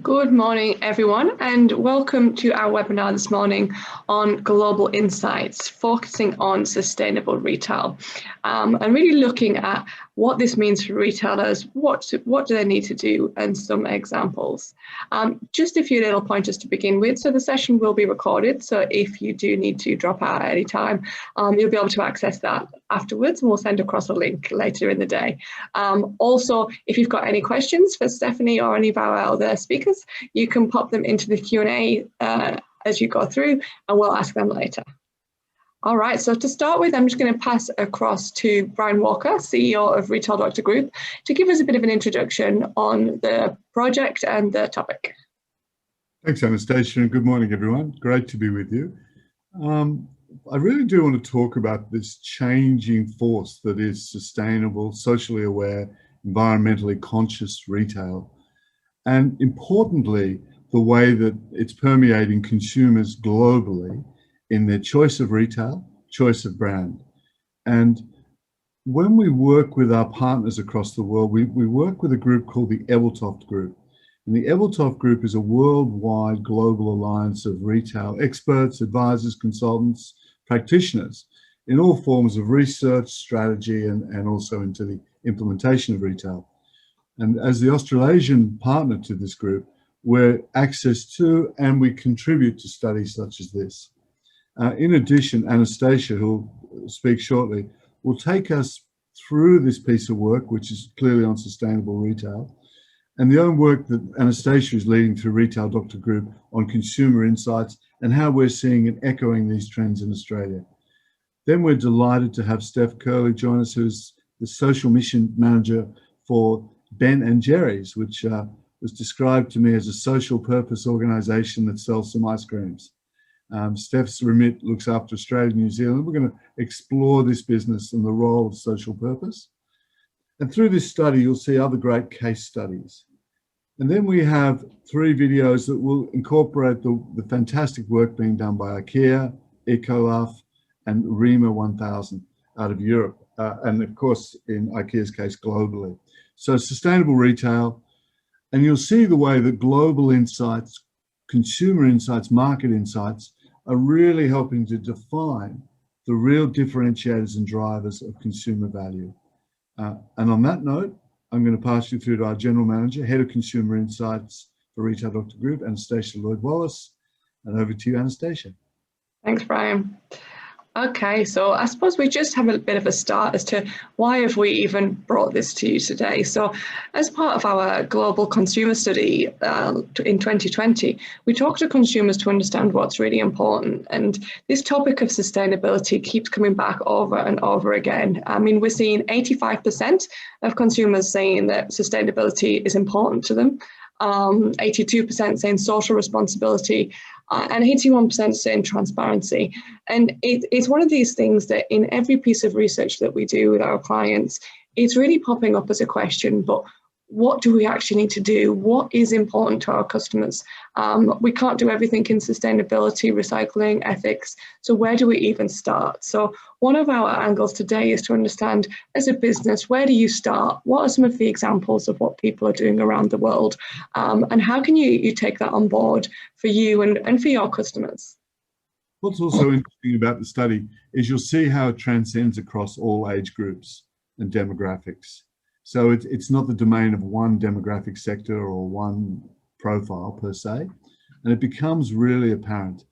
Good morning, everyone, and welcome to our webinar this morning on global insights, focusing on sustainable retail, and really looking at what this means for retailers, what do they need to do, and some examples. Just a few little pointers to begin with. So the session will be recorded, so if you do need to drop out at any time, you'll be able to access that afterwards, and we'll send across a link later in the day. Also, if you've got any questions for Stephanie or any of our other speakers, you can pop them into the Q&A as you go through, and we'll ask them later. All right, so to start with, I'm just going to pass across to Brian Walker, CEO of Retail Doctor Group, to give us a bit of an introduction on the project and the topic. Thanks, Anastasia, and good morning, everyone. Great to be with you. I really do want to talk about this changing force that is sustainable, socially aware, environmentally conscious retail, and importantly, the way that it's permeating consumers globally in their choice of retail, choice of brand. And when we work with our partners across the world, we work with a group called the Cooperative Group. And the Cooperative Group is a worldwide global alliance of retail experts, advisors, consultants, practitioners in all forms of research, strategy, and also into the implementation of retail. And as the Australasian partner to this group, we're access to and we contribute to studies such as this. In addition, Anastasia, who will speak shortly, will take us through this piece of work, which is clearly on sustainable retail, and the own work that Anastasia is leading through Retail Doctor Group on consumer insights and how we're seeing and echoing these trends in Australia. Then we're delighted to have Steph Curley join us, who's the social mission manager for Ben & Jerry's, which was described to me as a social purpose organization that sells some ice creams. Steph's remit looks after Australia and New Zealand. We're going to explore this business and the role of social purpose. And through this study, you'll see other great case studies. And then we have 3 videos that will incorporate the fantastic work being done by IKEA, Ecolaf, and Rhema 1000 out of Europe. And of course, in IKEA's case, globally. So sustainable retail, and you'll see the way that global insights, consumer insights, market insights are really helping to define the real differentiators and drivers of consumer value. And on that note, I'm going to pass you through to our General Manager, Head of Consumer Insights for Retail Doctor Group, Anastasia Lloyd-Wallace. And over to you, Anastasia. Thanks, Brian. Okay, so I suppose we just have a bit of a start as to why have we even brought this to you today. So as part of our global consumer study in 2020, we talked to consumers to understand what's really important. And this topic of sustainability keeps coming back over and over again. I mean, we're seeing 85% of consumers saying that sustainability is important to them. 82% saying social responsibility, and 81% saying transparency. And it's one of these things that in every piece of research that we do with our clients, it's really popping up as a question, but what do we actually need to do? What is important to our customers? We can't do everything in sustainability, recycling, ethics. So where do we even start? So one of our angles today is to understand, as a business, where do you start? What are some of the examples of what people are doing around the world? And how can you take that on board for you and for your customers? What's also interesting about the study is you'll see how it transcends across all age groups and demographics. So it's not the domain of one demographic sector or one profile per se, and it becomes really apparent.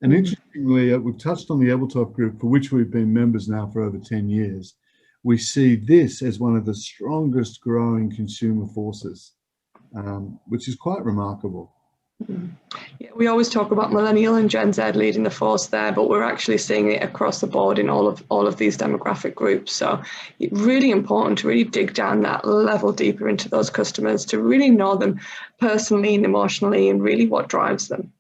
And interestingly, we've touched on the Cooperative Group, for which we've been members now for over 10 years. We see this as one of the strongest growing consumer forces, which is quite remarkable. Yeah, we always talk about millennial and Gen Z leading the force there, but we're actually seeing it across the board in all of these demographic groups. So it's really important to really dig down that level deeper into those customers, to really know them personally and emotionally and really what drives them.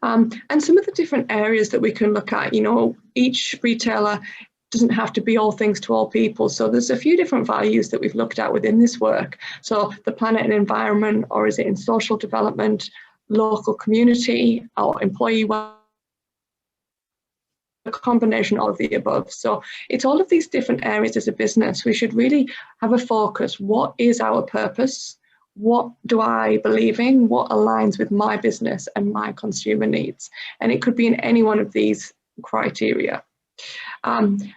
And some of the different areas that we can look at, each retailer doesn't have to be all things to all people. So there's a few different values that we've looked at within this work. So the planet and environment, or is it in social development, local community, or employee well, a combination of the above. So it's all of these different areas as a business. We should really have a focus. What is our purpose? what do I believe in, what aligns with my business and my consumer needs. And it could be in any one of these criteria. And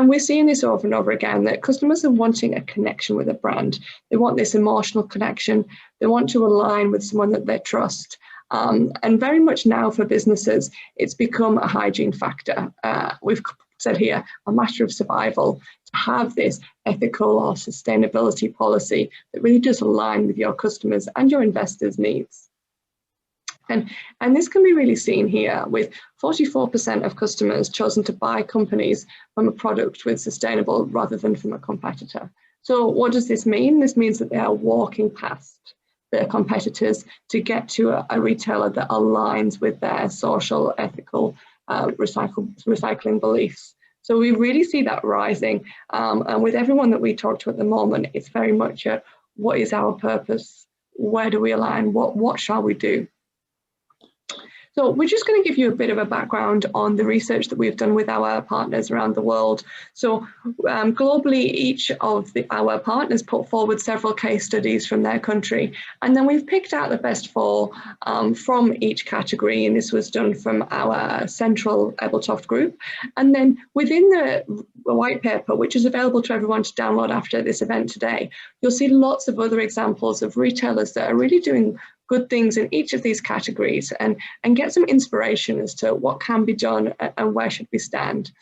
we're seeing this over and over again, that customers are wanting a connection with a brand. They want this emotional connection. They want to align with someone that they trust. And very much now for businesses, it's become a hygiene factor. We've said here, a matter of survival, to have this ethical or sustainability policy that really does align with your customers and your investors' needs. And this can be really seen here, with 44% of customers chosen to buy companies from a product with sustainable rather than from a competitor. So what does this mean? This means that they are walking past their competitors to get to a retailer that aligns with their social, ethical, recycling beliefs. So we really see that rising. And with everyone that we talk to at the moment, it's very much what is our purpose? Where do we align? What shall we do? So we're just going to give you a bit of a background on the research that we've done with our partners around the world. So globally, each of our partners put forward several case studies from their country, and then we've picked out the best 4 from each category, and this was done from our central Ebeltoft group. And then within the white paper, which is available to everyone to download after this event today, you'll see lots of other examples of retailers that are really doing good things in each of these categories, and get some inspiration as to what can be done and where should we stand.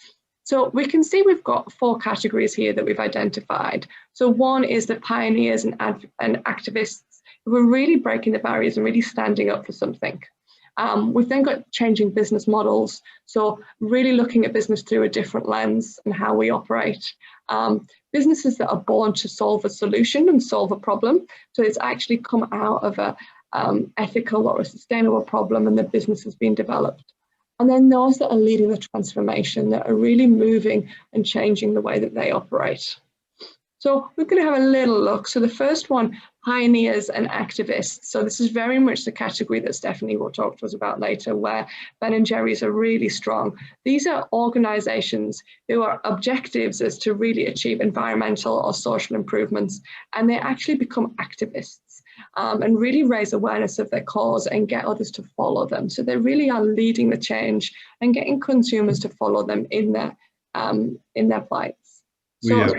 So we can see we've got 4 categories here that we've identified. So one is the pioneers and activists who are really breaking the barriers and really standing up for something. We've then got changing business models, so really looking at business through a different lens and how we operate. Businesses that are born to solve a solution and solve a problem, so it's actually come out of a ethical or a sustainable problem, and the business has been developed. And then those that are leading the transformation, that are really moving and changing the way that they operate. So we're going to have a little look. So the first one, pioneers and activists. So this is very much the category that Stephanie will talk to us about later, where Ben & Jerry's are really strong. These are organizations who are objectives as to really achieve environmental or social improvements, and they actually become activists. And really raise awareness of their cause and get others to follow them. So they really are leading the change and getting consumers to follow them in their plights. So,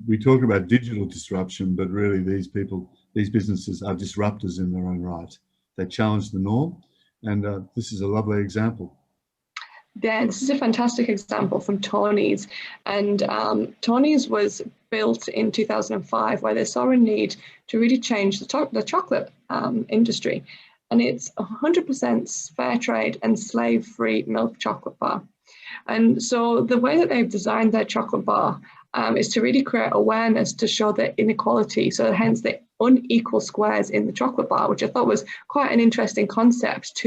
we talk about digital disruption, but really these businesses are disruptors in their own right. They challenge the norm, and this is a lovely example. Yeah, this is a fantastic example from Tony's, and Tony's was built in 2005, where they saw a need to really change the chocolate industry, and it's 100% fair trade and slave-free milk chocolate bar. And so the way that they've designed their chocolate bar is to really create awareness to show the inequality, so hence the unequal squares in the chocolate bar, which I thought was quite an interesting concept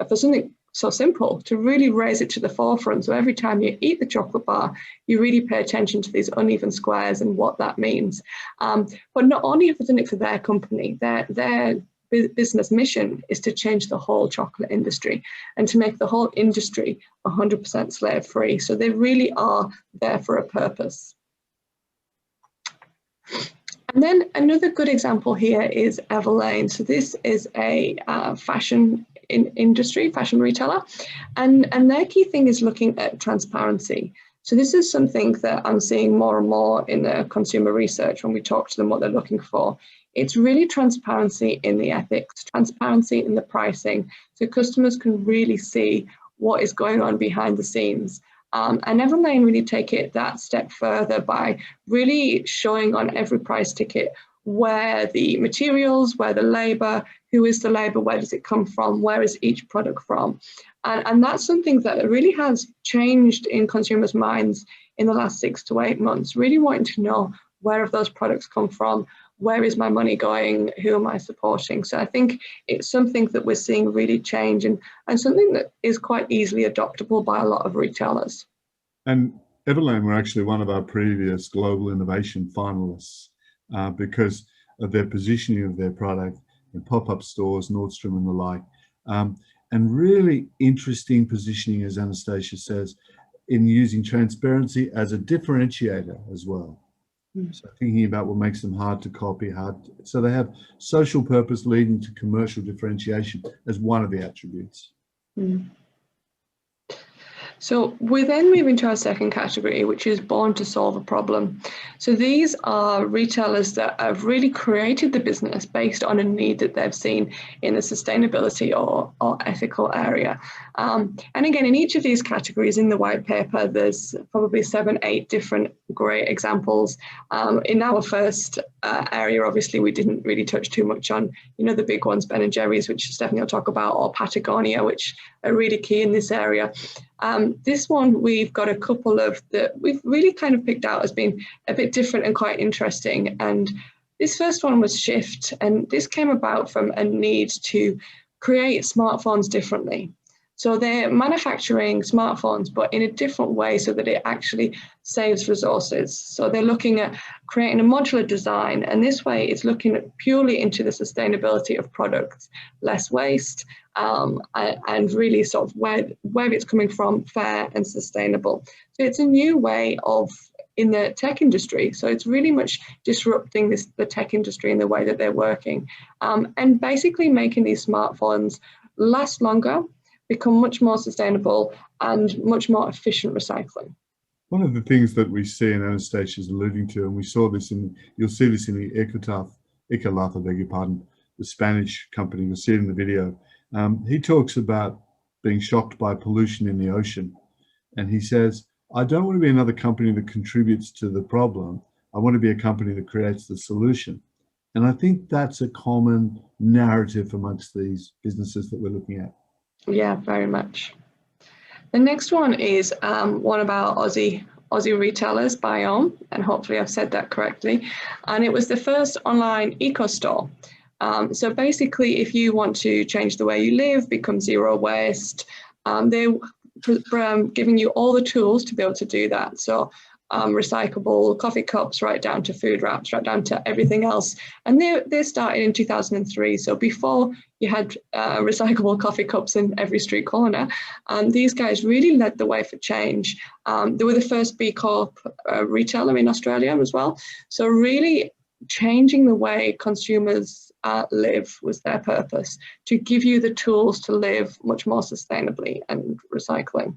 for something so simple, to really raise it to the forefront. So every time you eat the chocolate bar, you really pay attention to these uneven squares and what that means. But not only have they done it for their company, their business mission is to change the whole chocolate industry and to make the whole industry 100% slave free. So they really are there for a purpose. And then another good example here is Everlane. So this is a fashion retailer, and their key thing is looking at transparency. So this is something that I'm seeing more and more in the consumer research when we talk to them what they're looking for. It's really transparency in the ethics, transparency in the pricing, so customers can really see what is going on behind the scenes. And Everlane really take it that step further by really showing on every price ticket where the materials, where the labor, who is the labor, where does it come from, where is each product from. And that's something that really has changed in consumers' minds in the last 6 to 8 months, really wanting to know where have those products come from, where is my money going, who am I supporting. So I think it's something that we're seeing really change, and something that is quite easily adoptable by a lot of retailers. And Everlane were actually one of our previous Global Innovation finalists because of their positioning of their product in pop-up stores, Nordstrom and the like. And really interesting positioning, as Anastasia says, in using transparency as a differentiator as well. So thinking about what makes them hard to copy, so they have social purpose leading to commercial differentiation as one of the attributes. Mm. So we're then moving to our second category, which is born to solve a problem. So these are retailers that have really created the business based on a need that they've seen in the sustainability or ethical area. And again, in each of these categories in the white paper, there's probably 7, 8 different great examples. In our first area, obviously, we didn't really touch too much on, the big ones, Ben & Jerry's, which Stephanie will talk about, or Patagonia, which are really key in this area. This one, we've got a couple of that we've really kind of picked out as being a bit different and quite interesting. And this first one was Shift, and this came about from a need to create smartphones differently. So they're manufacturing smartphones, but in a different way so that it actually saves resources. So they're looking at creating a modular design, and this way it's looking at purely into the sustainability of products, less waste, and really sort of where it's coming from, fair and sustainable. So it's a new way of in the tech industry. So it's really much disrupting the tech industry in the way that they're working, and basically making these smartphones last longer, become much more sustainable and much more efficient recycling. One of the things that we see, and Anastasia is alluding to, and we saw this you'll see this in the IKEA, I beg your pardon, the Spanish company, you'll see it in the video. He talks about being shocked by pollution in the ocean. And he says, I don't want to be another company that contributes to the problem. I want to be a company that creates the solution. And I think that's a common narrative amongst these businesses that we're looking at. Yeah, very much. The next one is one of our Aussie retailers, Biome, and hopefully I've said that correctly. And it was the first online eco-store. So basically, if you want to change the way you live, become zero waste, they're giving you all the tools to be able to do that. So recyclable coffee cups, right down to food wraps, right down to everything else. And they started in 2003. So before you had recyclable coffee cups in every street corner, these guys really led the way for change. They were the first B Corp retailer in Australia as well. So really changing the way consumers live was their purpose, to give you the tools to live much more sustainably and recycling.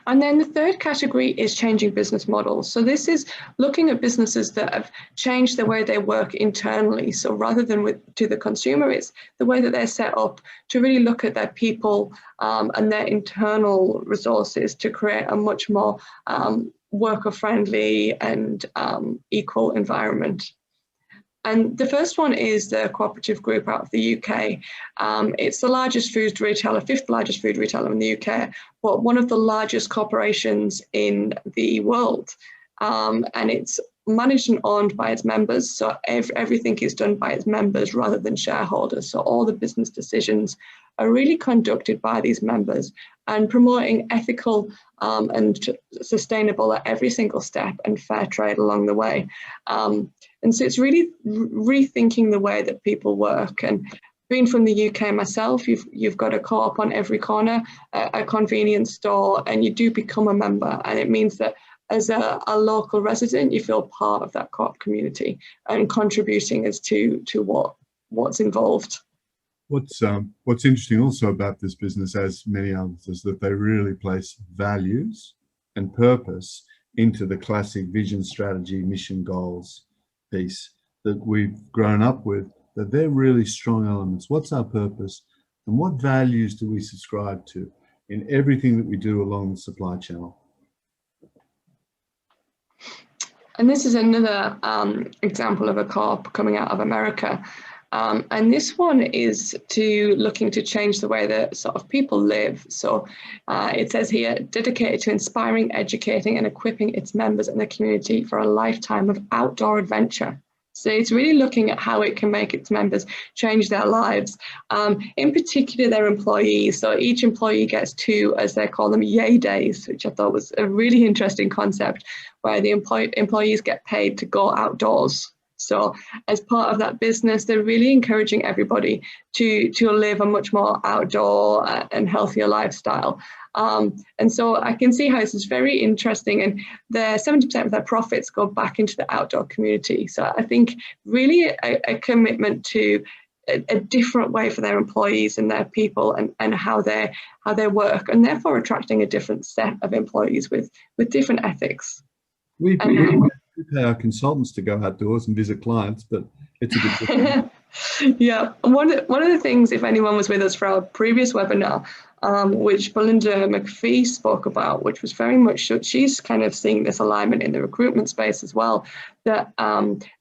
And then the third category is changing business models. So this is looking at businesses that have changed the way they work internally. So rather than to the consumer, it's the way that they're set up to really look at their people and their internal resources to create a much more worker-friendly and equal environment. And the first one is the Cooperative Group out of the UK. It's the largest food retailer, 5th largest food retailer in the UK, but one of the largest corporations in the world. And it's managed and owned by its members. So everything is done by its members rather than shareholders. So all the business decisions are really conducted by these members and promoting ethical and sustainable at every single step and fair trade along the way. And so it's really rethinking the way that people work. And being from the UK myself, you've got a co-op on every corner, a convenience store, and you do become a member. And it means that as a local resident, you feel part of that co-op community and contributing as to what's involved. What's interesting also about this business, as many others, is that they really place values and purpose into the classic vision, strategy, mission, goals piece that we've grown up with, that they're really strong elements. What's our purpose and what values do we subscribe to in everything that we do along the supply channel? And this is another example of a co-op coming out of America. And this one is looking to change the way that sort of people live. So it says here, dedicated to inspiring, educating and equipping its members and the community for a lifetime of outdoor adventure. So it's really looking at how it can make its members change their lives, in particular their employees. So each employee gets 2, as they call them, yay days, which I thought was a really interesting concept, where the employees get paid to go outdoors. So as part of that business, they're really encouraging everybody to live a much more outdoor and healthier lifestyle. And so I can see how this is very interesting, and 70% of their profits go back into the outdoor community. So I think really a commitment to a different way for their employees and their people and how they work, and therefore attracting a different set of employees with different ethics. We pay our consultants to go outdoors and visit clients, but it's a bit different. Yeah, one of the things, if anyone was with us for our previous webinar, which Belinda McPhee spoke about, which was very much, she's kind of seeing this alignment in the recruitment space as well, that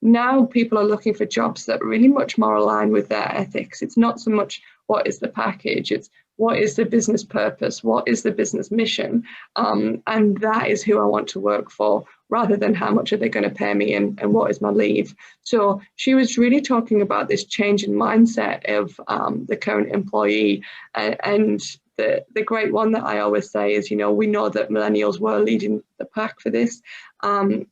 now people are looking for jobs that really much more align with their ethics. It's not so much what is the package, it's what is the business purpose, what is the business mission, and that is who I want to work for, rather than how much are they going to pay me and what is my leave. So she was really talking about this change in mindset of the current employee, and the great one that I always say is, we know that millennials were leading the pack for this, and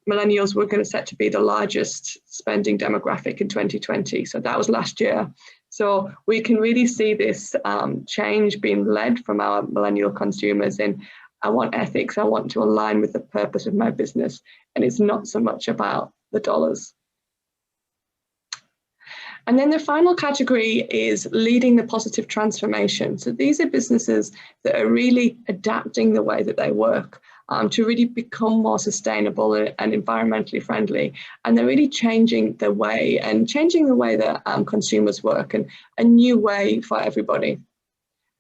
millennials were going to set to be the largest spending demographic in 2020. So that was last year. So we can really see this change being led from our millennial consumers in, I want ethics, I want to align with the purpose of my business, and it's not so much about the dollars. And then the final category is leading the positive transformation. So these are businesses that are really adapting the way that they work to really become more sustainable and environmentally friendly. And they're really changing the way that consumers work, and a new way for everybody.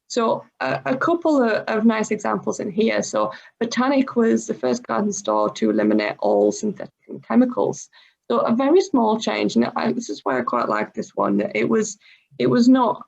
So a couple of nice examples in here. So Botanic was the first garden store to eliminate all synthetic chemicals. So a very small change, and this is why I quite like this one. That it was not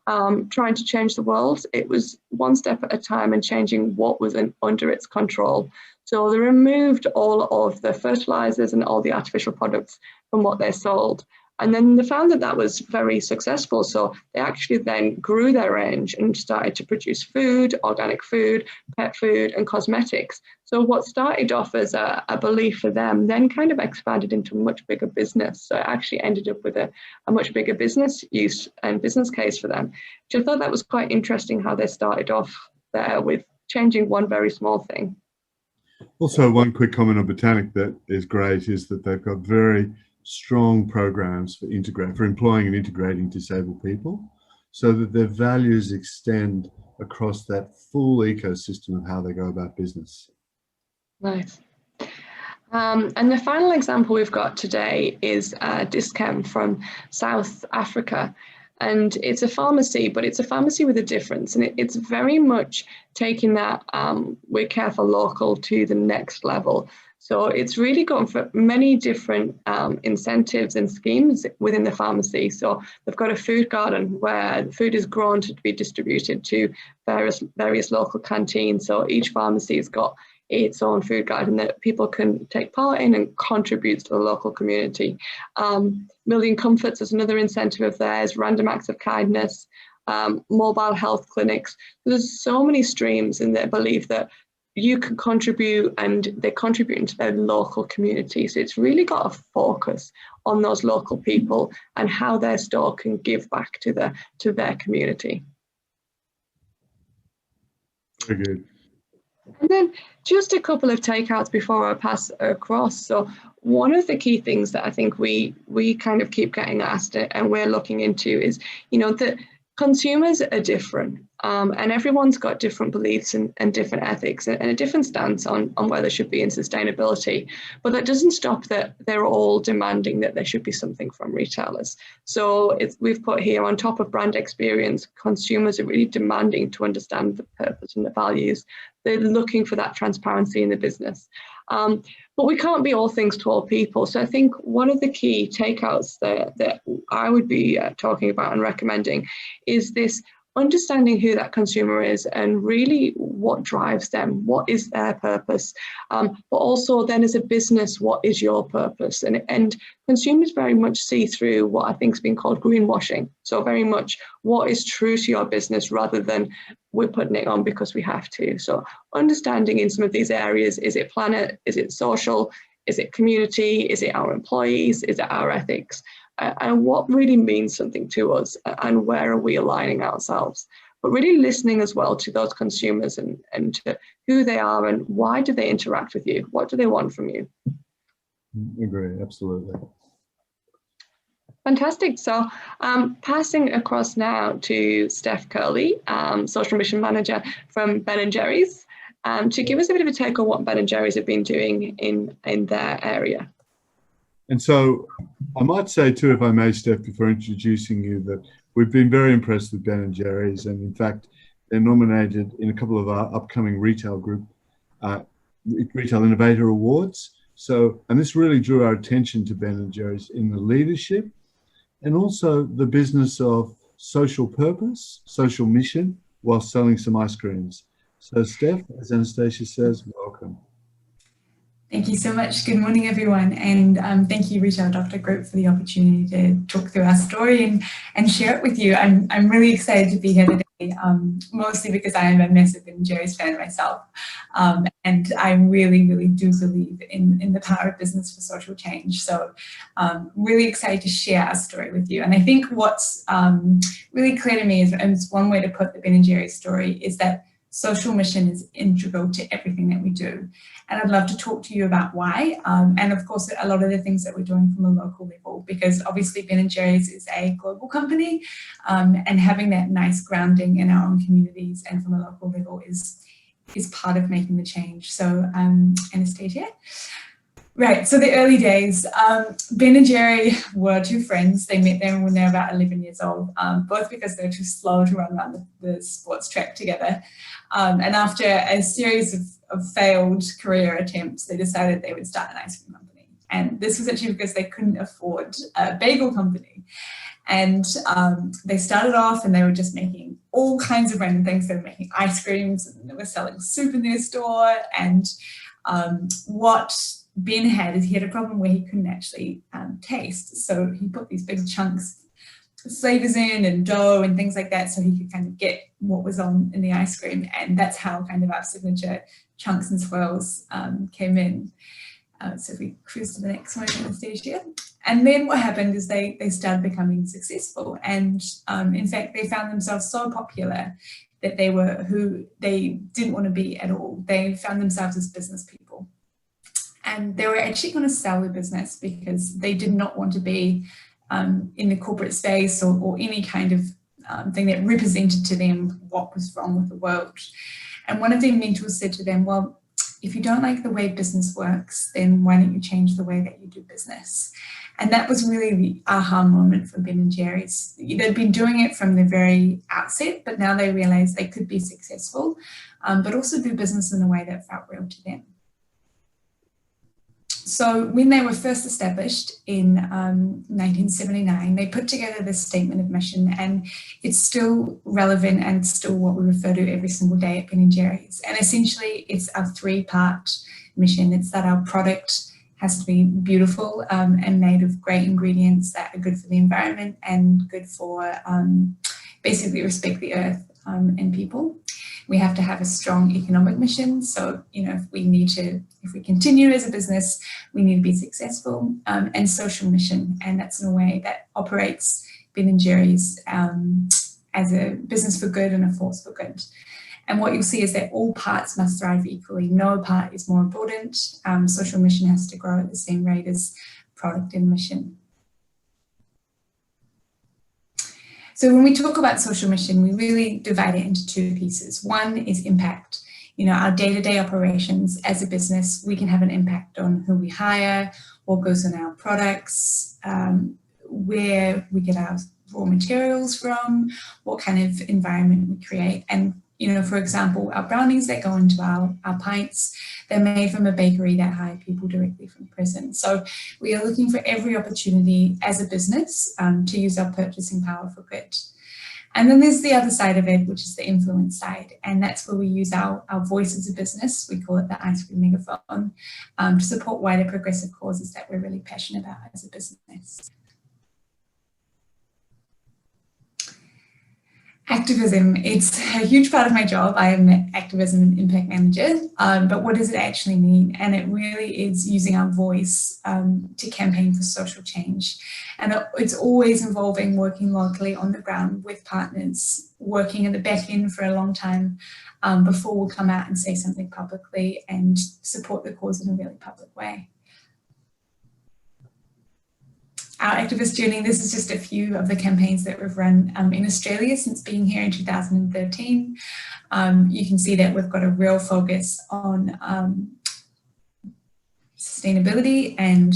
trying to change the world. It was one step at a time and changing what was under its control. So they removed all of the fertilizers and all the artificial products from what they sold. And then they found that was very successful. So they actually then grew their range and started to produce food, organic food, pet food, and cosmetics. So what started off as a belief for them then kind of expanded into a much bigger business. So it actually ended up with a much bigger business use and business case for them, which I thought that was quite interesting how they started off there with changing one very small thing. Also, one quick comment on Botanic that is great is that they've got very strong programs for employing and integrating disabled people, so that their values extend across that full ecosystem of how they go about business. Nice. And the final example we've got today is Dischem from South Africa. And it's a pharmacy, but it's a pharmacy with a difference. And it's very much taking that we're careful local to the next level. So it's really gone for many different incentives and schemes within the pharmacy. So they've got a food garden where the food is grown to be distributed to various local canteens. So each pharmacy has got its own food garden that people can take part in and contributes to the local community. Million Comforts is another incentive of theirs, random acts of kindness, mobile health clinics. There's so many streams in their belief that you can contribute, and they're contributing to their local community. So it's really got a focus on those local people and how their store can give back to their community. Very good. And then just a couple of takeouts before I pass across. So one of the key things that I think we kind of keep getting asked and we're looking into is, that consumers are different, and everyone's got different beliefs and different ethics and a different stance on where they should be in sustainability. But that doesn't stop that they're all demanding that there should be something from retailers. So we've put here, on top of brand experience, consumers are really demanding to understand the purpose and the values. They're looking for that transparency in the business. But we can't be all things to all people. So I think one of the key takeouts that I would be talking about and recommending is this understanding who that consumer is and really what drives them, what is their purpose, but also then as a business, what is your purpose? And consumers very much see through what I think has been called greenwashing. So very much what is true to your business rather than we're putting it on because we have to. So understanding in some of these areas, is it planet, is it social, Is it community? Is it our employees? Is it our ethics? And what really means something to us, and where are we aligning ourselves? But really listening as well to those consumers and to who they are and why do they interact with you? What do they want from you? Agree, absolutely. Fantastic. So passing across now to Steph Curley, Social Mission Manager from Ben & Jerry's, to give us a bit of a take on what Ben & Jerry's have been doing in their area. And so I might say too, if I may, Steph, before introducing you, that we've been very impressed with Ben & Jerry's, and in fact, they're nominated in a couple of our upcoming Retail Innovator Awards. So, and this really drew our attention to Ben & Jerry's in the leadership and also the business of social purpose, social mission, while selling some ice creams. So Steph, as Anastasia says, welcome. Thank you so much. Good morning, everyone. And thank you, Retail Doctor Group, for the opportunity to talk through our story and share it with you. I'm really excited to be here today, mostly because I am a massive Ben & Jerry's fan myself. And I really, really do believe in the power of business for social change. So really excited to share our story with you. And I think what's really clear to me is, and it's one way to put the Ben & Jerry's story, is that social mission is integral to everything that we do. And I'd love to talk to you about why. And of course, a lot of the things that we're doing from a local level, because obviously Ben & Jerry's is a global company, and having that nice grounding in our own communities and from a local level is part of making the change. So Anastasia. Right, so the early days, Ben & Jerry were two friends. They met them when they were about 11 years old, both because they were too slow to run around the sports track together. And after a series of failed career attempts, they decided they would start an ice cream company. And this was actually because they couldn't afford a bagel company. And they started off and they were just making all kinds of random things. They were making ice creams and they were selling soup in their store. And what Ben had is he had a problem where he couldn't actually taste. So he put these big chunks of flavors in and dough and things like that so he could kind of get what was on in the ice cream. And that's how kind of our signature chunks and swirls came in. So if we cruise to the next one, Anastasia. And then what happened is they started becoming successful. And in fact, they found themselves so popular that they were who they didn't want to be at all. They found themselves as business people. And they were actually going to sell the business because they did not want to be in the corporate space or any kind of thing that represented to them what was wrong with the world. And one of their mentors said to them, well, if you don't like the way business works, then why don't you change the way that you do business? And that was really the aha moment for Ben & Jerry's. They'd been doing it from the very outset, but now they realized they could be successful, but also do business in a way that felt real to them. So when they were first established in 1979, they put together this statement of mission, and it's still relevant and still what we refer to every single day at Ben & Jerry's. And essentially it's a three-part mission. It's that our product has to be beautiful and made of great ingredients that are good for the environment and good for basically respect the earth and people. We have to have a strong economic mission. So, you know, if we continue as a business, we need to be successful, and social mission. And that's in a way that operates Ben & Jerry's as a business for good and a force for good. And what you'll see is that all parts must thrive equally. No part is more important. Social mission has to grow at the same rate as product and mission. So when we talk about social mission, we really divide it into two pieces. One is impact. You know, our day-to-day operations as a business, we can have an impact on who we hire, what goes in our products, where we get our raw materials from, what kind of environment we create. And, you know, for example, our brownies that go into our pints, they're made from a bakery that hire people directly from prison. So we are looking for every opportunity as a business to use our purchasing power for good. And then there's the other side of it, which is the influence side. And that's where we use our voice as a business. We call it the ice cream megaphone, to support wider progressive causes that we're really passionate about as a business. activism, it's a huge part of my job. I am an activism and impact manager, but what does it actually mean? And it really is using our voice to campaign for social change. And it's always involving working locally on the ground with partners, working in the back end for a long time before we'll come out and say something publicly and support the cause in a really public way. Our activist journey, this is just a few of the campaigns that we've run in Australia since being here in 2013. You can see that we've got a real focus on sustainability and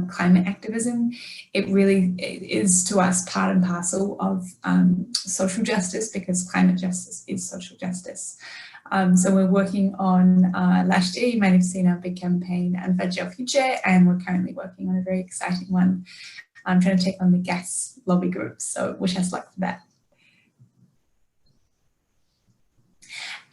climate activism. It really is to us part and parcel of social justice, because climate justice is social justice. So we're working on, last year you might have seen our big campaign, Unfudge Our Future, and we're currently working on a very exciting one. I'm trying to take on the gas lobby group, so wish us luck for that.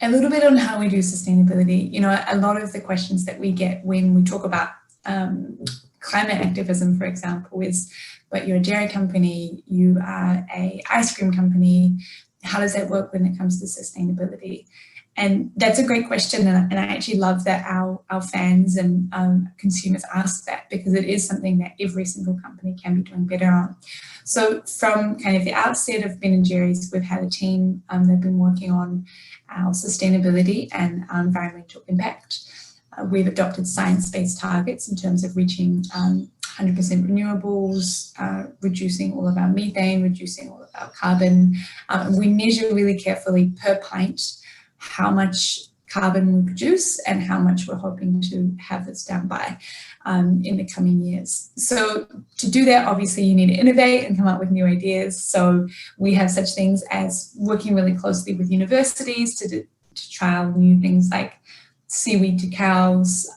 A little bit on how we do sustainability. You know, a lot of the questions that we get when we talk about climate activism, for example, is, but you're a dairy company, you are an ice cream company, how does that work when it comes to sustainability? And that's a great question, and I actually love that our fans and consumers ask that, because it is something that every single company can be doing better on. So from kind of the outset of Ben & Jerry's, we've had a team that have been working on our sustainability and our environmental impact. We've adopted science-based targets in terms of reaching 100% renewables, reducing all of our methane, reducing all of our carbon. We measure really carefully per pint how much carbon we produce and how much we're hoping to have this down by in the coming years. So to do that, obviously you need to innovate and come up with new ideas. So we have such things as working really closely with universities to trial new things like seaweed to cows,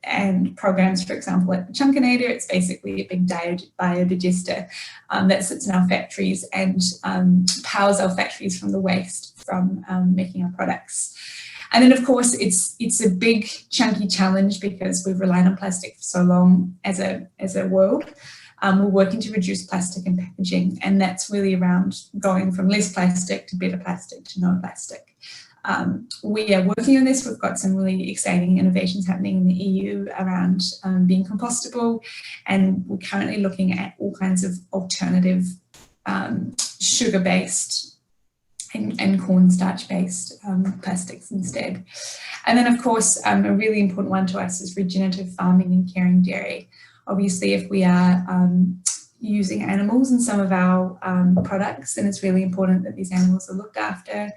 and programs, for example, like the Chunkinator. It's basically a big biodigester that sits in our factories and powers our factories from the waste from making our products. And then, of course, it's a big, chunky challenge because we've relied on plastic for so long as a world. We're working to reduce plastic and packaging, and that's really around going from less plastic to better plastic to no plastic. We are working on this. We've got some really exciting innovations happening in the EU around being compostable, and we're currently looking at all kinds of alternative sugar-based and cornstarch-based plastics instead. And then, of course, a really important one to us is regenerative farming and caring dairy. Obviously, if we are using animals in some of our products, then it's really important that these animals are looked after.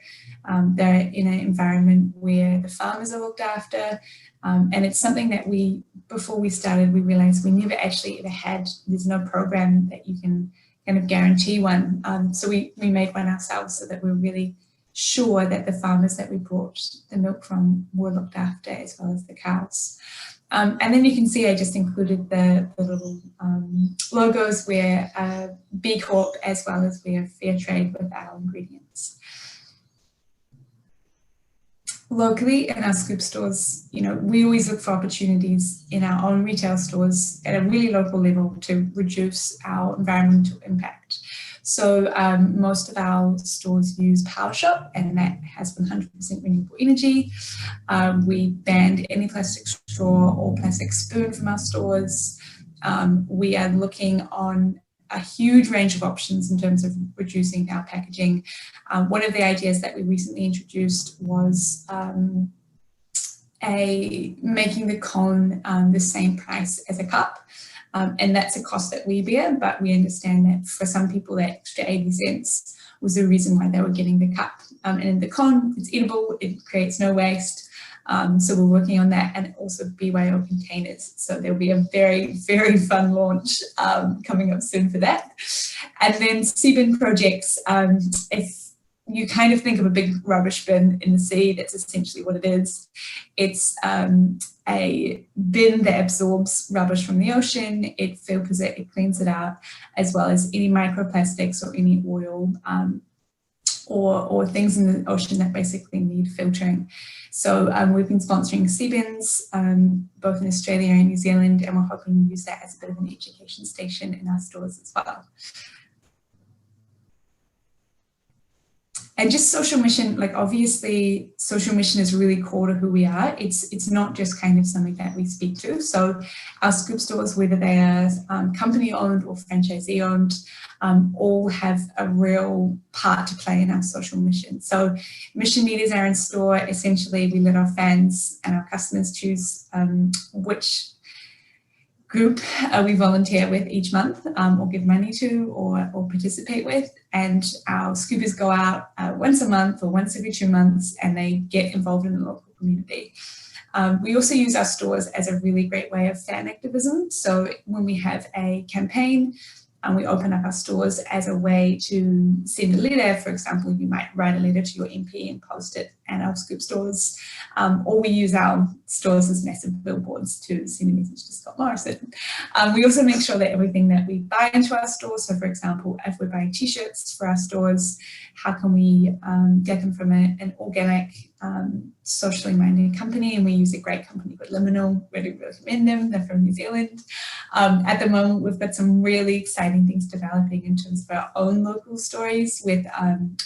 They're in an environment where the farmers are looked after. And it's something that before we started, we realized we never actually ever had, there's no program that you can kind of guarantee one. So we made one ourselves so that we're really sure that the farmers that we brought the milk from were looked after, as well as the cows. And then you can see I just included the little logos. We're B Corp, as well as we're fair trade with our ingredients. Locally in our scoop stores, you know, we always look for opportunities in our own retail stores at a really local level to reduce our environmental impact. So most of our stores use PowerShop, and that has 100% renewable energy. We banned any plastic straw or plastic spoon from our stores. We are looking on a huge range of options in terms of reducing our packaging. One of the ideas that we recently introduced was making the cone the same price as a cup. And that's a cost that we bear, but we understand that for some people that extra 80 cents was the reason why they were getting the cup. And in the cone, it's eatable, it creates no waste. So we're working on that, and also BYO containers. So there'll be a very, very fun launch coming up soon for that. And then sea bin projects. If you kind of think of a big rubbish bin in the sea, that's essentially what it is. It's a bin that absorbs rubbish from the ocean, it filters it, it cleans it out, as well as any microplastics or any oil or things in the ocean that basically need filtering. So we've been sponsoring sea bins, both in Australia and New Zealand, and we're hoping to use that as a bit of an education station in our stores as well. And just social mission, like obviously social mission is really core to who we are. It's not just kind of something that we speak to. So our Scoop stores, whether they are company owned or franchisee owned, all have a real part to play in our social mission. So mission meters are in store. Essentially, we let our fans and our customers choose which group we volunteer with each month, or give money to, or participate with. And our scoopers go out once a month or once every 2 months, and they get involved in the local community. We also use our stores as a really great way of fan activism. So when we have a campaign, we open up our stores as a way to send a letter. For example, you might write a letter to your MP and post it at our Scoop stores, or we use our stores as massive billboards to send a message to Scott Morrison. We also make sure that everything that we buy into our stores, so for example, if we're buying t-shirts for our stores, how can we get them from an organic, socially minded company? And we use a great company called Liminal. Really recommend them. They're from New Zealand. At the moment, we've got some really exciting things developing in terms of our own local stories with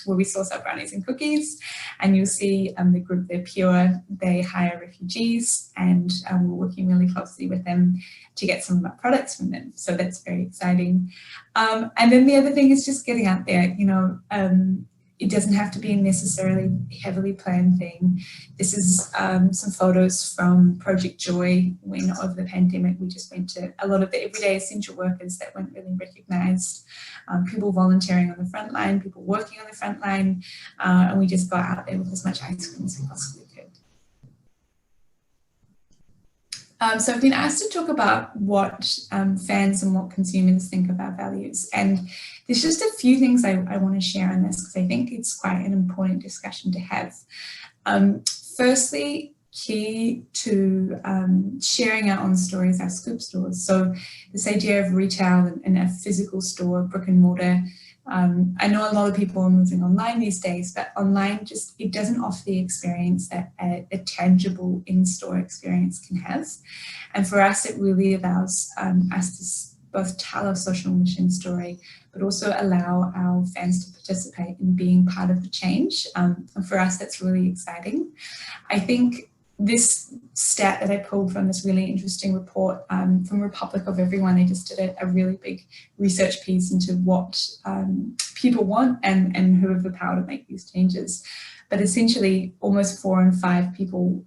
where we source our brownies and cookies. And you'll see the group, they're Pure, they hire refugees, and we're working really closely with them to get some of our products from them. So that's very exciting. And then the other thing is just getting out there. You know, it doesn't have to be a necessarily heavily planned thing. This is some photos from Project Joy, when over the pandemic we just went to a lot of the everyday essential workers that weren't really recognised, people volunteering on the front line, people working on the front line, and we just got out there with as much ice cream as we possibly could. So I've been asked to talk about what fans and what consumers think of our values, and there's just a few things I want to share on this because I think it's quite an important discussion to have. Firstly, key to sharing our own stories, our Scoop stores. So this idea of retail and a physical store, brick and mortar. I know a lot of people are moving online these days, but online just, it doesn't offer the experience that a tangible in-store experience can have. And for us, it really allows us to both tell our social mission story, but also allow our fans to participate in being part of the change. And for us, that's really exciting. I think this stat that I pulled from this really interesting report from Republic of Everyone, they just did a really big research piece into what people want and who have the power to make these changes. But essentially, almost 4 in 5 people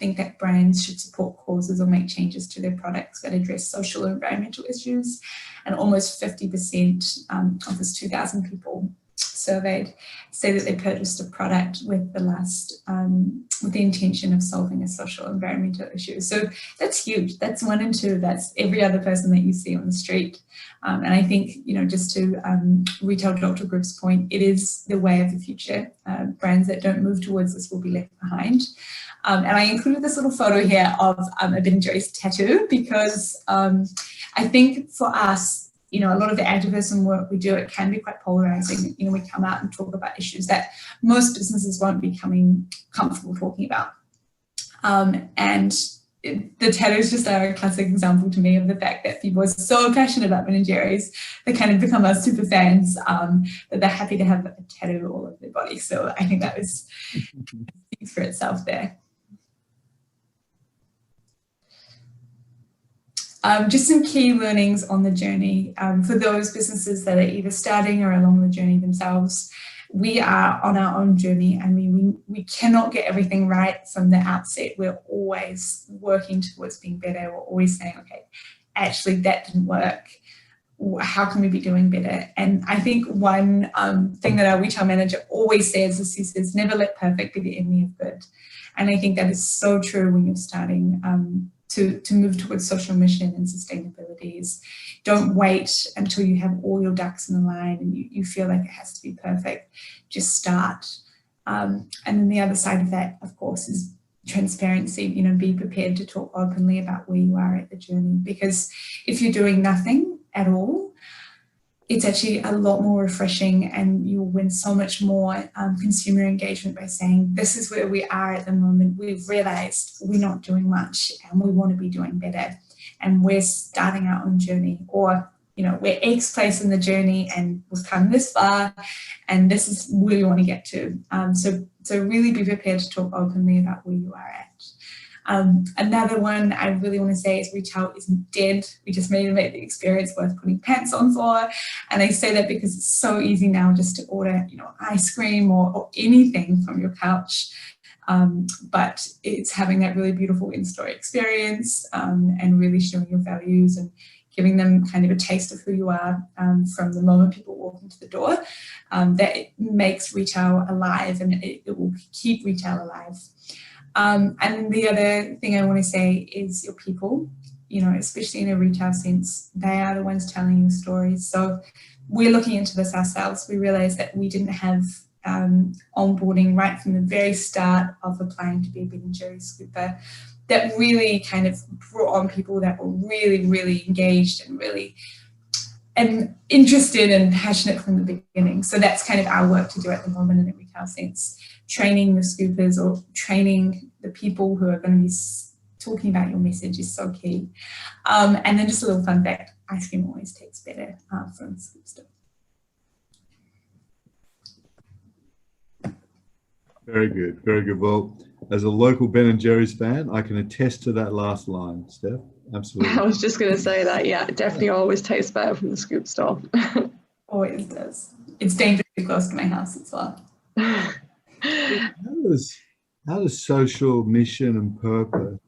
think that brands should support causes or make changes to their products that address social and environmental issues. And almost 50% of this 2,000 people surveyed say that they purchased a product with the intention of solving a social and environmental issue. So that's huge. That's 1 in 2. That's every other person that you see on the street. And I think, you know, just to Retail Doctor Group's point, it is the way of the future. Brands that don't move towards this will be left behind. And I included this little photo here of a Ben & Jerry's tattoo because I think for us, you know, a lot of the activism work we do, it can be quite polarizing. You know, we come out and talk about issues that most businesses won't be comfortable talking about. And the tattoos just are a classic example to me of the fact that people are so passionate about Ben & Jerry's, they kind of become our super fans, that they're happy to have a tattoo all over their body. So I think that was speaks for itself there. Just some key learnings on the journey. For those businesses that are either starting or along the journey themselves, we are on our own journey. I mean, we cannot get everything right from the outset. We're always working towards being better. We're always saying, okay, actually that didn't work. How can we be doing better? And I think one thing that our retail manager always says is he says, never let perfect be the enemy of good. And I think that is so true when you're starting to move towards social mission and sustainability. Don't wait until you have all your ducks in a line and you feel like it has to be perfect. Just start. And then the other side of that, of course, is transparency. You know, be prepared to talk openly about where you are at the journey, because if you're doing nothing at all, it's actually a lot more refreshing and you'll win so much more consumer engagement by saying, this is where we are at the moment. We've realized we're not doing much and we want to be doing better and we're starting our own journey. Or we're X place in the journey and we've come this far and this is where we want to get to. So really be prepared to talk openly about where you are at. Another one I really want to say is retail isn't dead. We just made the experience worth putting pants on for. And I say that because it's so easy now just to order, ice cream or anything from your couch. But it's having that really beautiful in-store experience and really showing your values and giving them kind of a taste of who you are from the moment people walk into the door. That it makes retail alive, and it will keep retail alive. And the other thing I want to say is your people, especially in a retail sense, they are the ones telling you stories. So we're looking into this ourselves. We realized that we didn't have onboarding right from the very start of applying to be a Ben & Jerry's scooper that really kind of brought on people that were really, really engaged and interested and passionate from the beginning. So that's kind of our work to do at the moment in a retail sense. Training the scoopers or training the people who are going to be talking about your message is so key. And then just a little fun fact, ice cream always tastes better from the scoop store. Very good, very good. Well, as a local Ben & Jerry's fan, I can attest to that last line, Steph. Absolutely. I was just going to say that, yeah, it definitely always tastes better from the scoop store. Always does. It's dangerously close to my house as well. How does social mission and purpose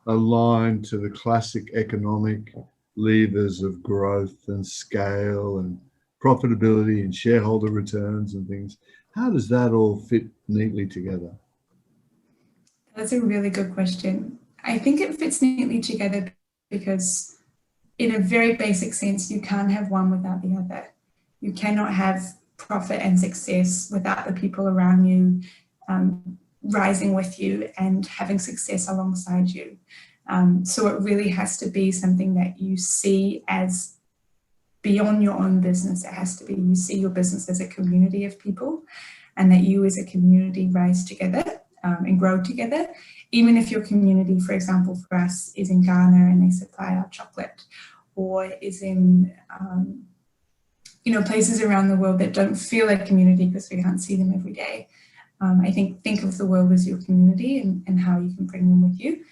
align to the classic economic levers of growth and scale and profitability and shareholder returns and things? How does that all fit neatly together? That's a really good question. I think it fits neatly together because in a very basic sense, you can't have one without the other. You cannot have profit and success without the people around you rising with you and having success alongside you. So it really has to be something that you see as beyond your own business. It has to be, you see your business as a community of people and that you as a community rise together and grow together. Even if your community, for example, for us is in Ghana and they supply our chocolate, or is in places around the world that don't feel like community because we can't see them every day. I think of the world as your community and how you can bring them with you.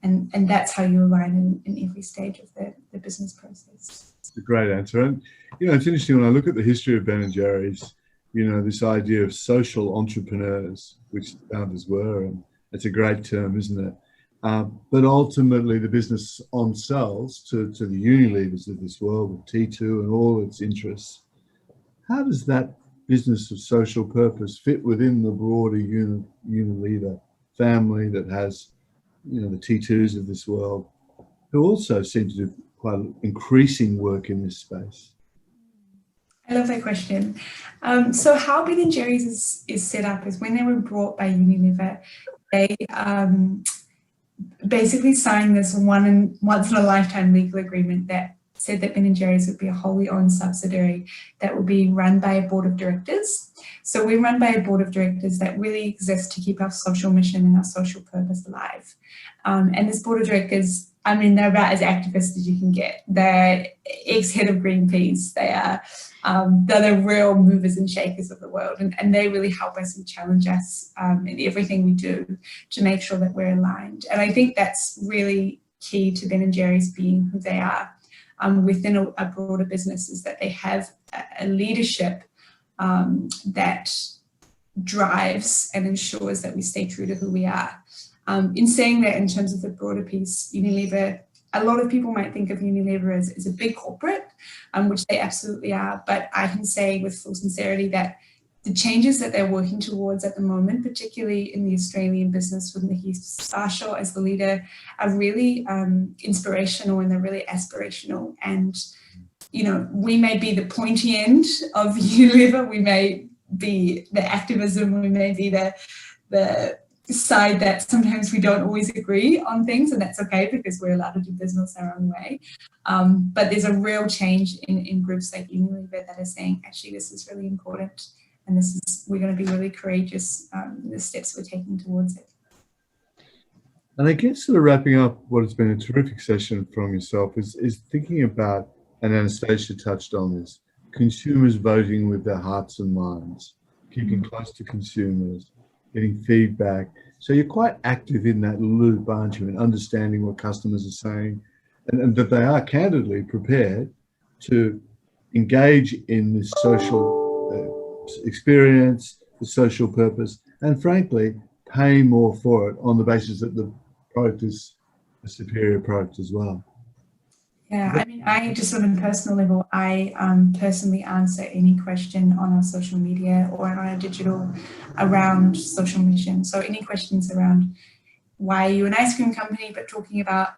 And that's how you align in every stage of the business process. It's a great answer. And, it's interesting when I look at the history of Ben & Jerry's, this idea of social entrepreneurs, which the founders were, and it's a great term, isn't it? But ultimately the business on sells to the Unilevers of this world with T2 and all its interests. How does that business of social purpose fit within the broader Unilever family that has, the T2s of this world, who also seem to do quite increasing work in this space? I love that question. So how Ben & Jerry's is set up is when they were bought by Unilever, they basically signed this once in a lifetime legal agreement that said that Ben & Jerry's would be a wholly owned subsidiary that would be run by a board of directors. So we're run by a board of directors that really exists to keep our social mission and our social purpose alive. And this board of directors, they're about as activist as you can get. They're ex-head of Greenpeace. They're the real movers and shakers of the world. And they really help us and challenge us in everything we do to make sure that we're aligned. And I think that's really key to Ben & Jerry's being who they are within a broader business, is that they have a leadership that drives and ensures that we stay true to who we are. In saying that, in terms of the broader piece, Unilever, a lot of people might think of Unilever as a big corporate, which they absolutely are. But I can say with full sincerity that the changes that they're working towards at the moment, particularly in the Australian business with Anastasia as the leader, are really inspirational and they're really aspirational. And, we may be the pointy end of Unilever, we may be the activism, we may be the side that sometimes we don't always agree on things, and that's okay because we're allowed to do business our own way. But there's a real change in groups like Unilever that are saying, actually, this is really important, and we're going to be really courageous in the steps we're taking towards it. And I guess sort of wrapping up what has been a terrific session from yourself is thinking about and Anastasia touched on this, consumers voting with their hearts and minds, keeping close to consumers, getting feedback. So you're quite active in that loop, aren't you, in understanding what customers are saying, and that they are candidly prepared to engage in this social experience, the social purpose, and frankly, pay more for it on the basis that the product is a superior product as well. Yeah, I mean, I just on a personal level, I personally answer any question on our social media or on our digital around social mission. So any questions around why are you an ice cream company, but talking about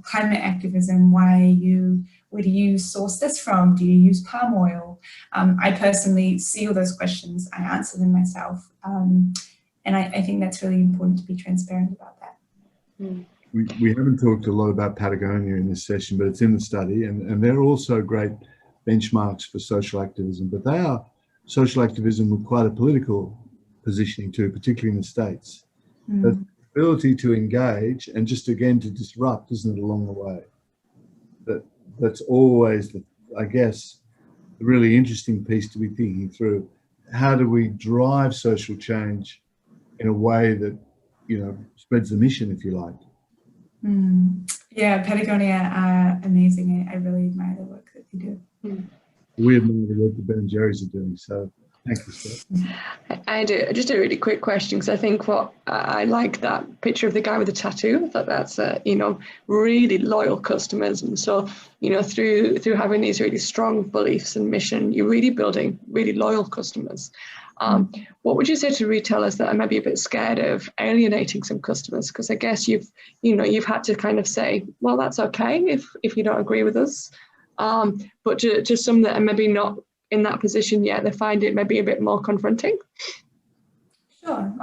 climate activism, where do you source this from? Do you use palm oil? I personally see all those questions. I answer them myself. And I think that's really important to be transparent about that. Mm. We haven't talked a lot about Patagonia in this session, but it's in the study, and they're also great benchmarks for social activism, but they are social activism with quite a political positioning too, particularly in the States. The ability to engage and just again to disrupt, isn't it, along the way? That's always, I guess, the really interesting piece to be thinking through. How do we drive social change in a way that, spreads the mission, if you like? Yeah, Patagonia are amazing. I really admire the work that they do. We admire the work that Ben and Jerry's are doing. So thank you, Steph. I do just a really quick question, because I think what I like that picture of the guy with the tattoo. I thought that's really loyal customers, and so through having these really strong beliefs and mission, you're really building really loyal customers. What would you say to retailers that are maybe a bit scared of alienating some customers? Because I guess you've had to kind of say, well, that's okay if you don't agree with us. But to some that are maybe not in that position yet, they find it maybe a bit more confronting. Sure.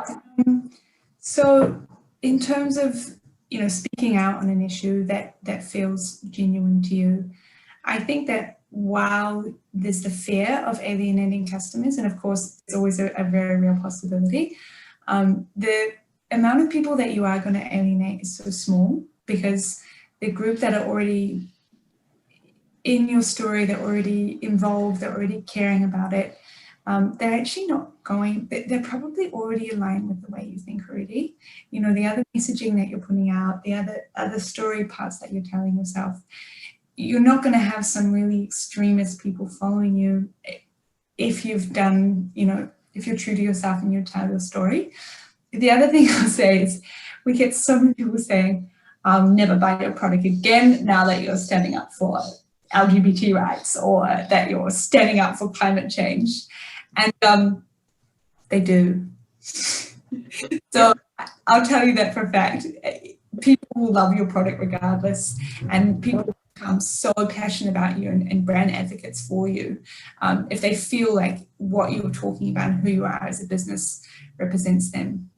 So in terms of speaking out on an issue that feels genuine to you, I think that while there's the fear of alienating customers, and of course it's always a very real possibility, the amount of people that you are going to alienate is so small, because the group that are already in your story, they're already involved, they're already caring about it, they're actually not going, they're probably already aligned with the way you think already. The other messaging that you're putting out, the other story parts that you're telling yourself, you're not going to have some really extremist people following you if you've done, if you're true to yourself and you tell your story. The other thing I'll say is we get so many people saying, I'll never buy your product again now that you're standing up for LGBT rights or that you're standing up for climate change. And they do. So I'll tell you that for a fact. People will love your product regardless, and people become so passionate about you and brand advocates for you if they feel like what you're talking about and who you are as a business represents them.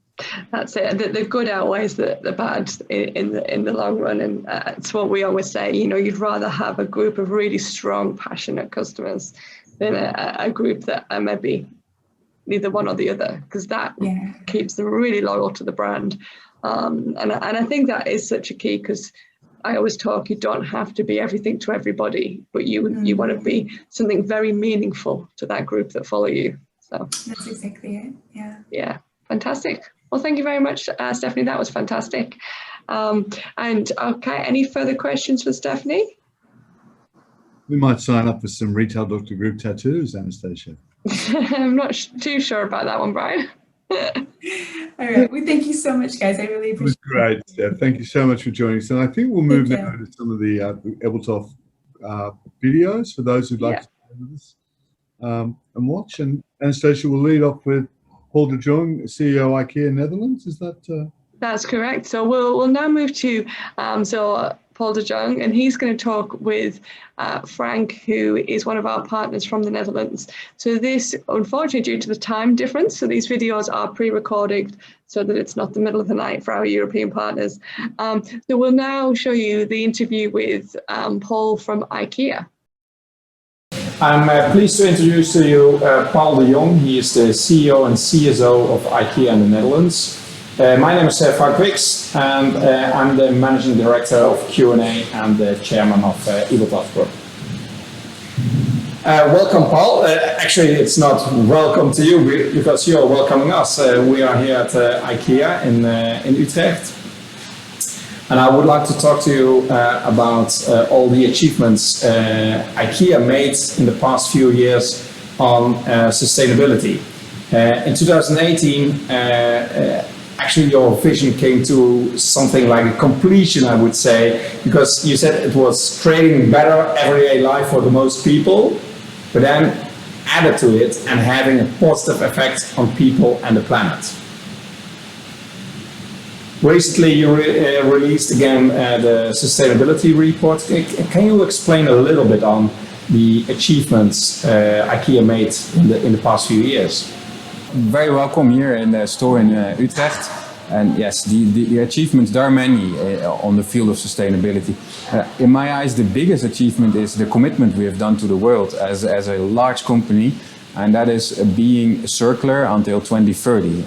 That's it. The good outweighs the bad in the long run, and it's what we always say. You'd rather have a group of really strong, passionate customers than a group that are maybe neither one or the other, because that keeps them really loyal to the brand. And I think that is such a key, because I always talk, you don't have to be everything to everybody, but you want to be something very meaningful to that group that follow you. So that's exactly it. Yeah, fantastic. Well, thank you very much, Stephanie. That was fantastic. And okay, any further questions for Stephanie? We might sign up for some Retail Dr. Group tattoos, Anastasia. I'm not too sure about that one, Brian. All right. Well, thank you so much, guys. I really appreciate it. It was great, Steph. Thank you so much for joining us. And I think we'll move now to some of the Ebeltoft videos for those who'd like to stay with us and watch. And Anastasia will lead off with Paul de Jong, CEO IKEA Netherlands. Is that? That's correct. So we'll now move to Paul de Jong, and he's going to talk with Frank, who is one of our partners from the Netherlands. So this, unfortunately, due to the time difference, so these videos are pre-recorded so that it's not the middle of the night for our European partners. So we'll now show you the interview with Paul from IKEA. I'm pleased to introduce to you Paul de Jong. He is the CEO and CSO of IKEA in the Netherlands. My name is Frank Wicks, and I'm the Managing Director of Q&A and the Chairman of Ebeltoft Group. Welcome, Paul. Actually, it's not welcome to you because you're welcoming us. We are here at IKEA in Utrecht. And I would like to talk to you about all the achievements IKEA made in the past few years on sustainability. In 2018, actually your vision came to something like a completion, I would say, because you said it was creating better everyday life for the most people, but then added to it and having a positive effect on people and the planet. Recently, you released again the sustainability report. Can you explain a little bit on the achievements IKEA made in the past few years? Very welcome here in the store in Utrecht. And yes, the achievements, there are many on the field of sustainability. In my eyes, the biggest achievement is the commitment we have done to the world as a large company, and that is being circular until 2030.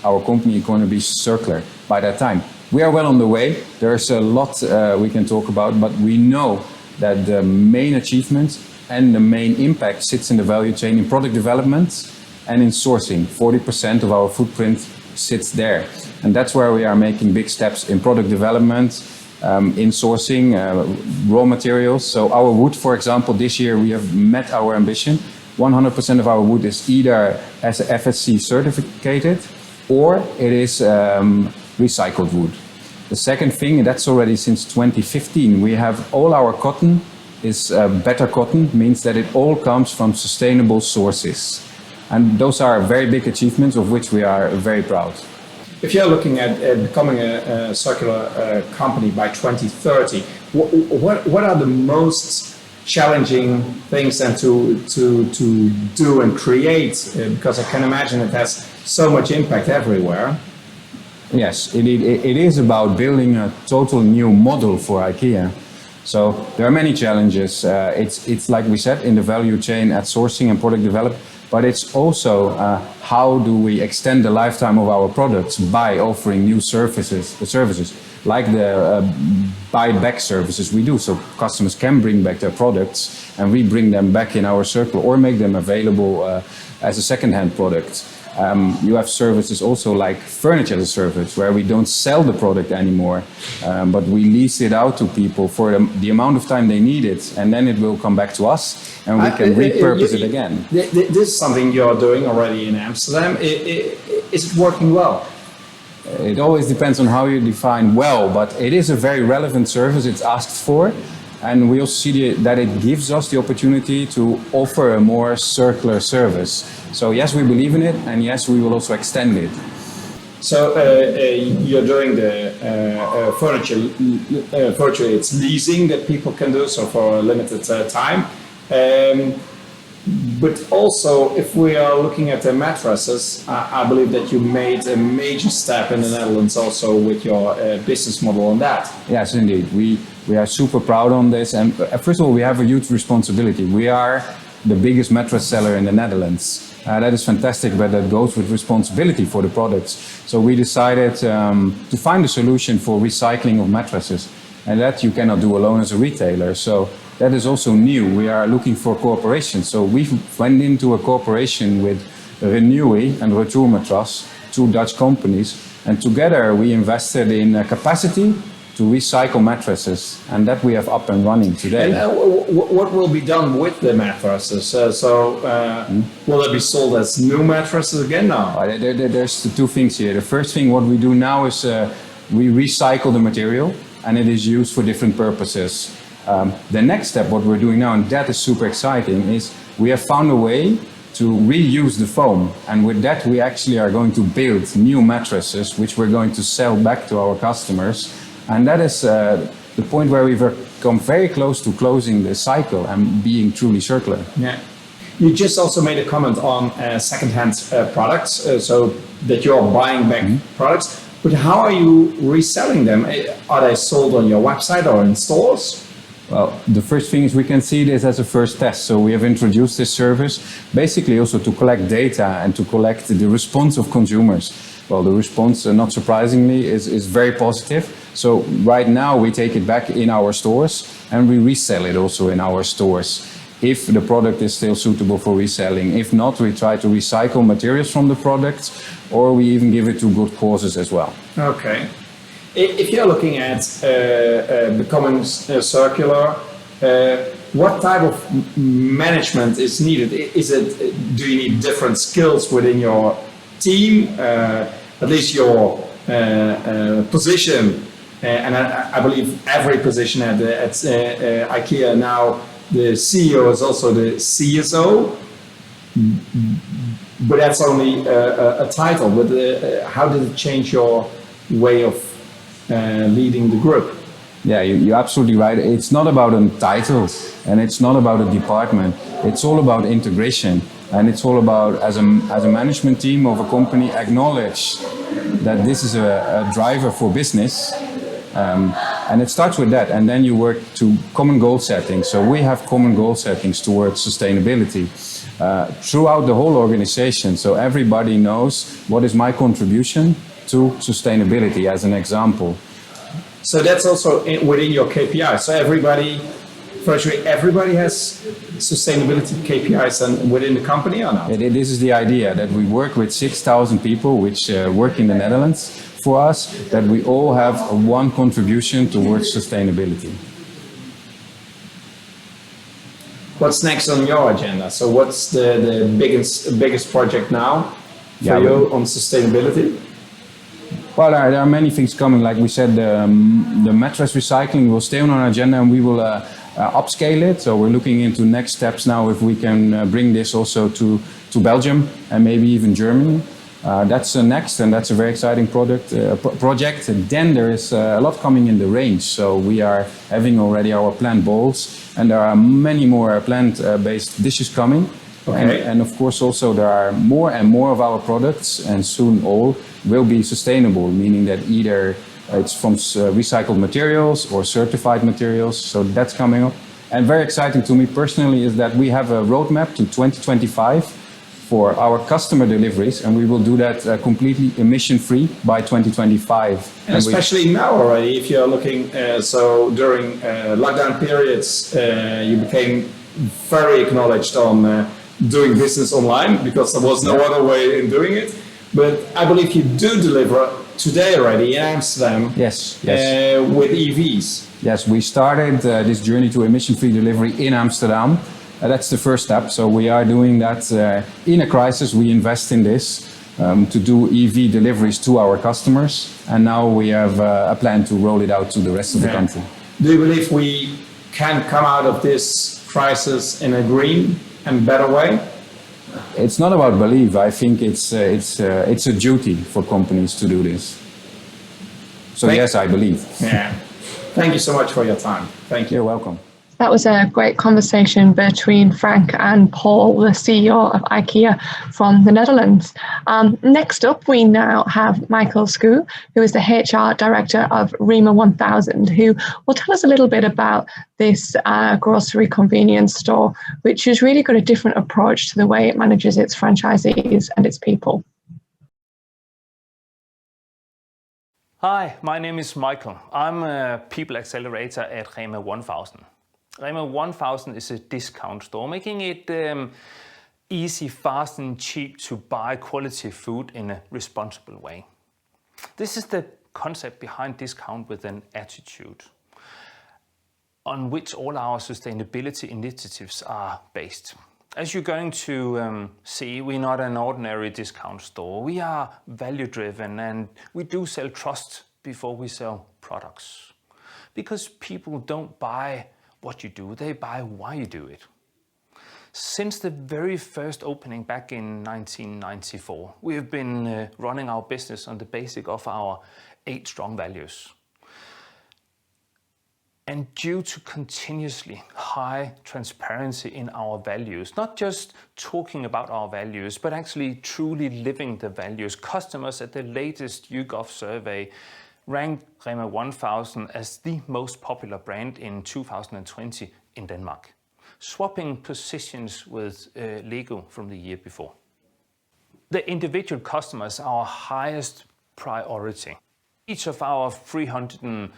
Our company is going to be circular by that time. We are well on the way. There's a lot we can talk about, but we know that the main achievement and the main impact sits in the value chain in product development and in sourcing. 40% of our footprint sits there. And that's where we are making big steps in product development, in sourcing raw materials. So our wood, for example, this year we have met our ambition. 100% of our wood is either as FSC certificated or it is recycled wood. The second thing, and that's already since 2015, we have all our cotton is better cotton, means that it all comes from sustainable sources. And those are very big achievements of which we are very proud. If you're looking at becoming a circular company by 2030, what are the most challenging things then to do and create? Because I can imagine it has so much impact everywhere. Yes, it is about building a total new model for IKEA. So there are many challenges. It's like we said, in the value chain at sourcing and product development, but it's also how do we extend the lifetime of our products by offering new services like the buy back services we do. So customers can bring back their products and we bring them back in our circle or make them available as a second-hand product. You have services also like furniture as a service, where we don't sell the product anymore, but we lease it out to people for the amount of time they need it, and then it will come back to us and we can repurpose it again. This is something you're doing already in Amsterdam. Is it working well? It always depends on how you define well, but it is a very relevant service. It's asked for. And we also see that it gives us the opportunity to offer a more circular service. So yes, we believe in it, and yes, we will also extend it. So you're doing the furniture, it's leasing that people can do, so for a limited time. But also, if we are looking at the mattresses, I believe that you made a major step in the Netherlands also with your business model on that. Yes, indeed. We are super proud on this. And first of all, we have a huge responsibility. We are the biggest mattress seller in the Netherlands. That is fantastic, but that goes with responsibility for the products. So we decided to find a solution for recycling of mattresses. And that you cannot do alone as a retailer. So that is also new. We are looking for cooperation. So we went into a cooperation with Renewy and Retour Matras, two Dutch companies. And together we invested in capacity to recycle mattresses, and that we have up and running today. And what will be done with the mattresses? Will they be sold as new mattresses again now? There's two things here. The first thing, what we do now is we recycle the material, and it is used for different purposes. The next step, what we're doing now, and that is super exciting, is we have found a way to reuse the foam, and with that we actually are going to build new mattresses, which we're going to sell back to our customers. And that is the point where we've come very close to closing the cycle and being truly circular. Yeah. You just also made a comment on second-hand products, so that you're buying back products. But how are you reselling them? Are they sold on your website or in stores? Well, the first thing is we can see this as a first test. So we have introduced this service basically also to collect data and to collect the response of consumers. Well, the response, not surprisingly, is very positive. So right now we take it back in our stores and we resell it also in our stores. if the product is still suitable for reselling. If not, we try to recycle materials from the products, or we even give it to good causes as well. Okay. If you're looking at becoming circular, what type of management is needed? Do you need different skills within your team? At least your position, and I believe every position at IKEA now, the CEO is also the CSO, but that's only a title. But how did it change your way of leading the group? Yeah, you're absolutely right. It's not about a title and it's not about a department. It's all about integration, and it's all about, as a management team of a company, acknowledge that this is a driver for business. And it starts with that, and then you work to common goal setting. So we have common goal settings towards sustainability throughout the whole organization. So everybody knows what is my contribution to sustainability, as an example. So that's also within your KPI. So virtually everybody has sustainability KPIs and within the company, or not? This is the idea, that we work with 6,000 people which work in the Netherlands for us, that we all have one contribution towards sustainability. What's next on your agenda? So what's the biggest project now for you on sustainability? Well, there are many things coming. Like we said, the mattress recycling will stay on our agenda, and we will upscale it. So we're looking into next steps now, if we can bring this also to Belgium and maybe even Germany. That's next, and that's a very exciting project. And then there is a lot coming in the range. So we are having already our plant bowls, and there are many more plant-based dishes coming. Okay. And of course also there are more and more of our products, and soon all will be sustainable, meaning that either it's from recycled materials or certified materials. So that's coming up. And very exciting to me personally is that we have a roadmap to 2025 for our customer deliveries, and we will do that completely emission-free by 2025. And especially now already, if you're looking, so during lockdown periods, you became very acknowledged on doing business online, because there was no other way in doing it. But I believe you do deliver today already in Amsterdam. Yes. With EVs. Yes, we started this journey to emission-free delivery in Amsterdam. That's the first step. So we are doing that in a crisis. We invest in this to do EV deliveries to our customers. And now we have a plan to roll it out to the rest of the country. Do you believe we can come out of this crisis in a green and better way? It's not about belief. I think it's a duty for companies to do this. So yes, I believe. Yeah. Thank you so much for your time. Thank you. You're welcome. That was a great conversation between Frank and Paul, the CEO of IKEA from the Netherlands. Next up, we now have Michael Skoo, who is the HR Director of Rhema 1000, who will tell us a little bit about this grocery convenience store, which has really got a different approach to the way it manages its franchisees and its people. Hi, my name is Michael. I'm a People Accelerator at Rhema 1000. Rhema 1000 is a discount store, making it easy, fast and cheap to buy quality food in a responsible way. This is the concept behind discount with an attitude, on which all our sustainability initiatives are based. As you're going to see, we're not an ordinary discount store. We are value driven, and we do sell trust before we sell products. Because people don't buy what you do, they buy why you do it. Since the very first opening back in 1994, we have been running our business on the basis of our 8 strong values. And due to continuously high transparency in our values, not just talking about our values, but actually truly living the values, customers at the latest YouGov survey ranked Rhema 1000 as the most popular brand in 2020 in Denmark, swapping positions with Lego from the year before. The individual customers are our highest priority. Each of our 350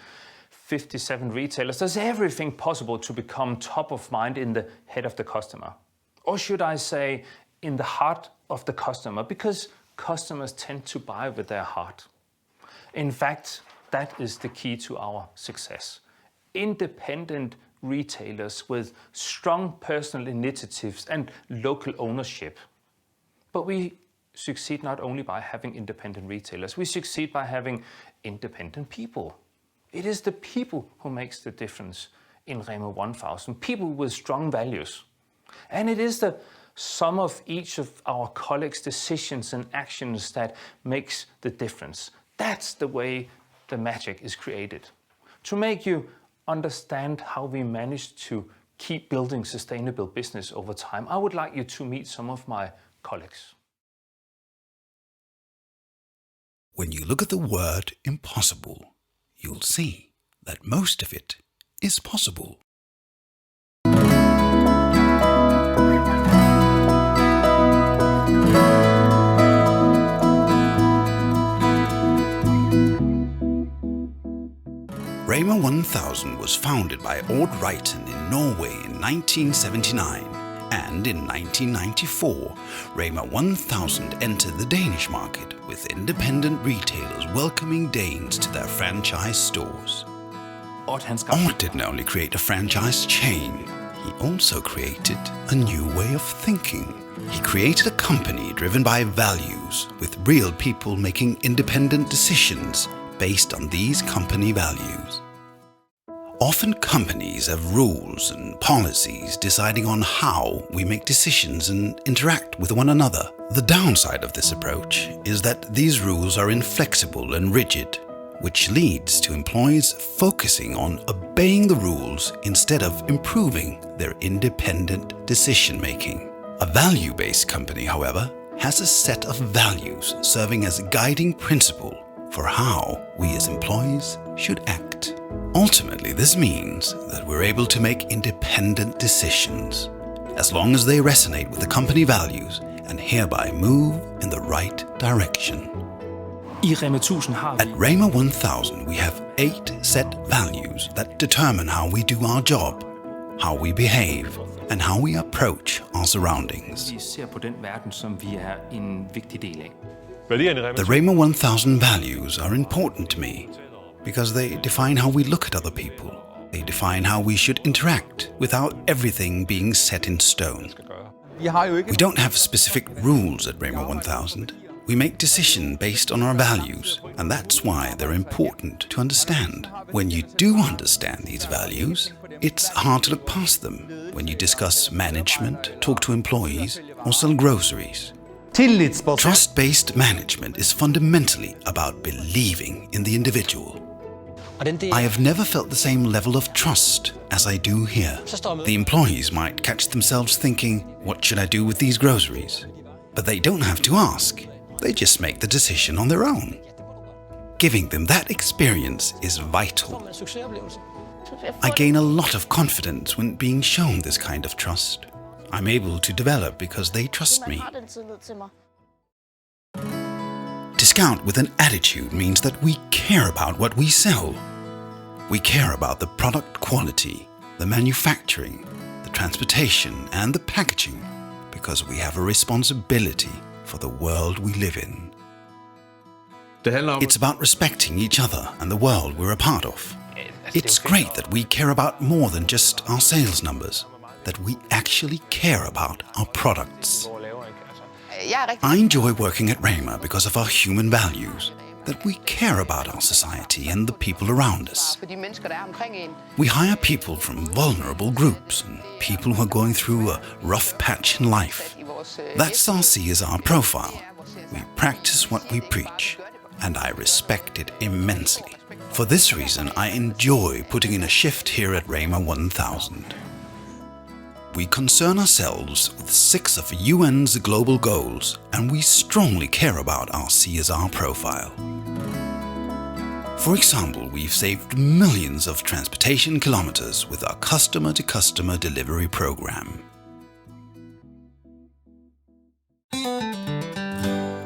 57 retailers does everything possible to become top of mind in the head of the customer. Or should I say, in the heart of the customer, because customers tend to buy with their heart. In fact, that is the key to our success. Independent retailers with strong personal initiatives and local ownership. But we succeed not only by having independent retailers, we succeed by having independent people. It is the people who makes the difference in Rhema 1000, people with strong values. And it is the sum of each of our colleagues' decisions and actions that makes the difference. That's the way the magic is created. To make you understand how we managed to keep building sustainable business over time, I would like you to meet some of my colleagues. When you look at the word impossible, you'll see that most of it is possible. Rhema 1000 was founded by Odd Reiten in Norway in 1979, and in 1994, Rhema 1000 entered the Danish market with independent retailers welcoming Danes to their franchise stores. Odd didn't only create a franchise chain, he also created a new way of thinking. He created a company driven by values, with real people making independent decisions based on these company values. Often companies have rules and policies deciding on how we make decisions and interact with one another. The downside of this approach is that these rules are inflexible and rigid, which leads to employees focusing on obeying the rules instead of improving their independent decision-making. A value-based company, however, has a set of values serving as a guiding principle for how we as employees should act. Ultimately, this means that we're able to make independent decisions, as long as they resonate with the company values and hereby move in the right direction. At Rhema 1000, we have 8 set values that determine how we do our job, how we behave, and how we approach our surroundings. The Rhema 1000 values are important to me because they define how we look at other people. They define how we should interact without everything being set in stone. We don't have specific rules at Rhema 1000. We make decisions based on our values, and that's why they're important to understand. When you do understand these values, it's hard to look past them when you discuss management, talk to employees, or sell groceries. Trust-based management is fundamentally about believing in the individual. I have never felt the same level of trust as I do here. The employees might catch themselves thinking, what should I do with these groceries? But they don't have to ask. They just make the decision on their own. Giving them that experience is vital. I gain a lot of confidence when being shown this kind of trust. I'm able to develop because they trust me. Discount with an attitude means that we care about what we sell. We care about the product quality, the manufacturing, the transportation, and the packaging because we have a responsibility for the world we live in. It's about respecting each other and the world we're a part of. It's great that we care about more than just our sales numbers, that we actually care about our products. I enjoy working at Rhema because of our human values, that we care about our society and the people around us. We hire people from vulnerable groups and people who are going through a rough patch in life. That's our CSR profile. We practice what we preach, and I respect it immensely. For this reason, I enjoy putting in a shift here at Rhema 1000. We concern ourselves with 6 of UN's global goals, and we strongly care about our CSR profile. For example, we've saved millions of transportation kilometers with our customer-to-customer delivery program.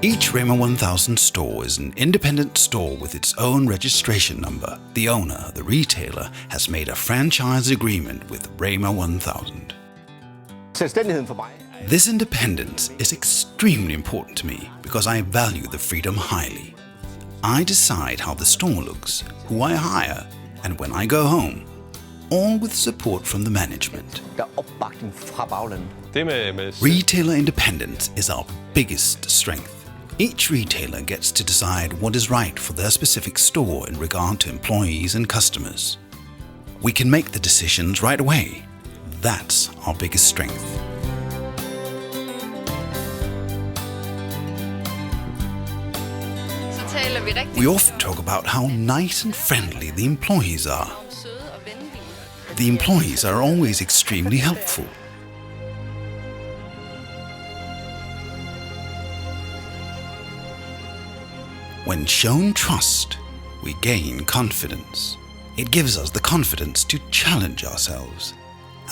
Each Rhema 1000 store is an independent store with its own registration number. The owner, the retailer, has made a franchise agreement with Rhema 1000. This independence is extremely important to me because I value the freedom highly. I decide how the store looks, who I hire, and when I go home, all with support from the management. Retailer independence is our biggest strength. Each retailer gets to decide what is right for their specific store in regard to employees and customers. We can make the decisions right away. That's our biggest strength. We often talk about how nice and friendly the employees are. The employees are always extremely helpful. When shown trust, we gain confidence. It gives us the confidence to challenge ourselves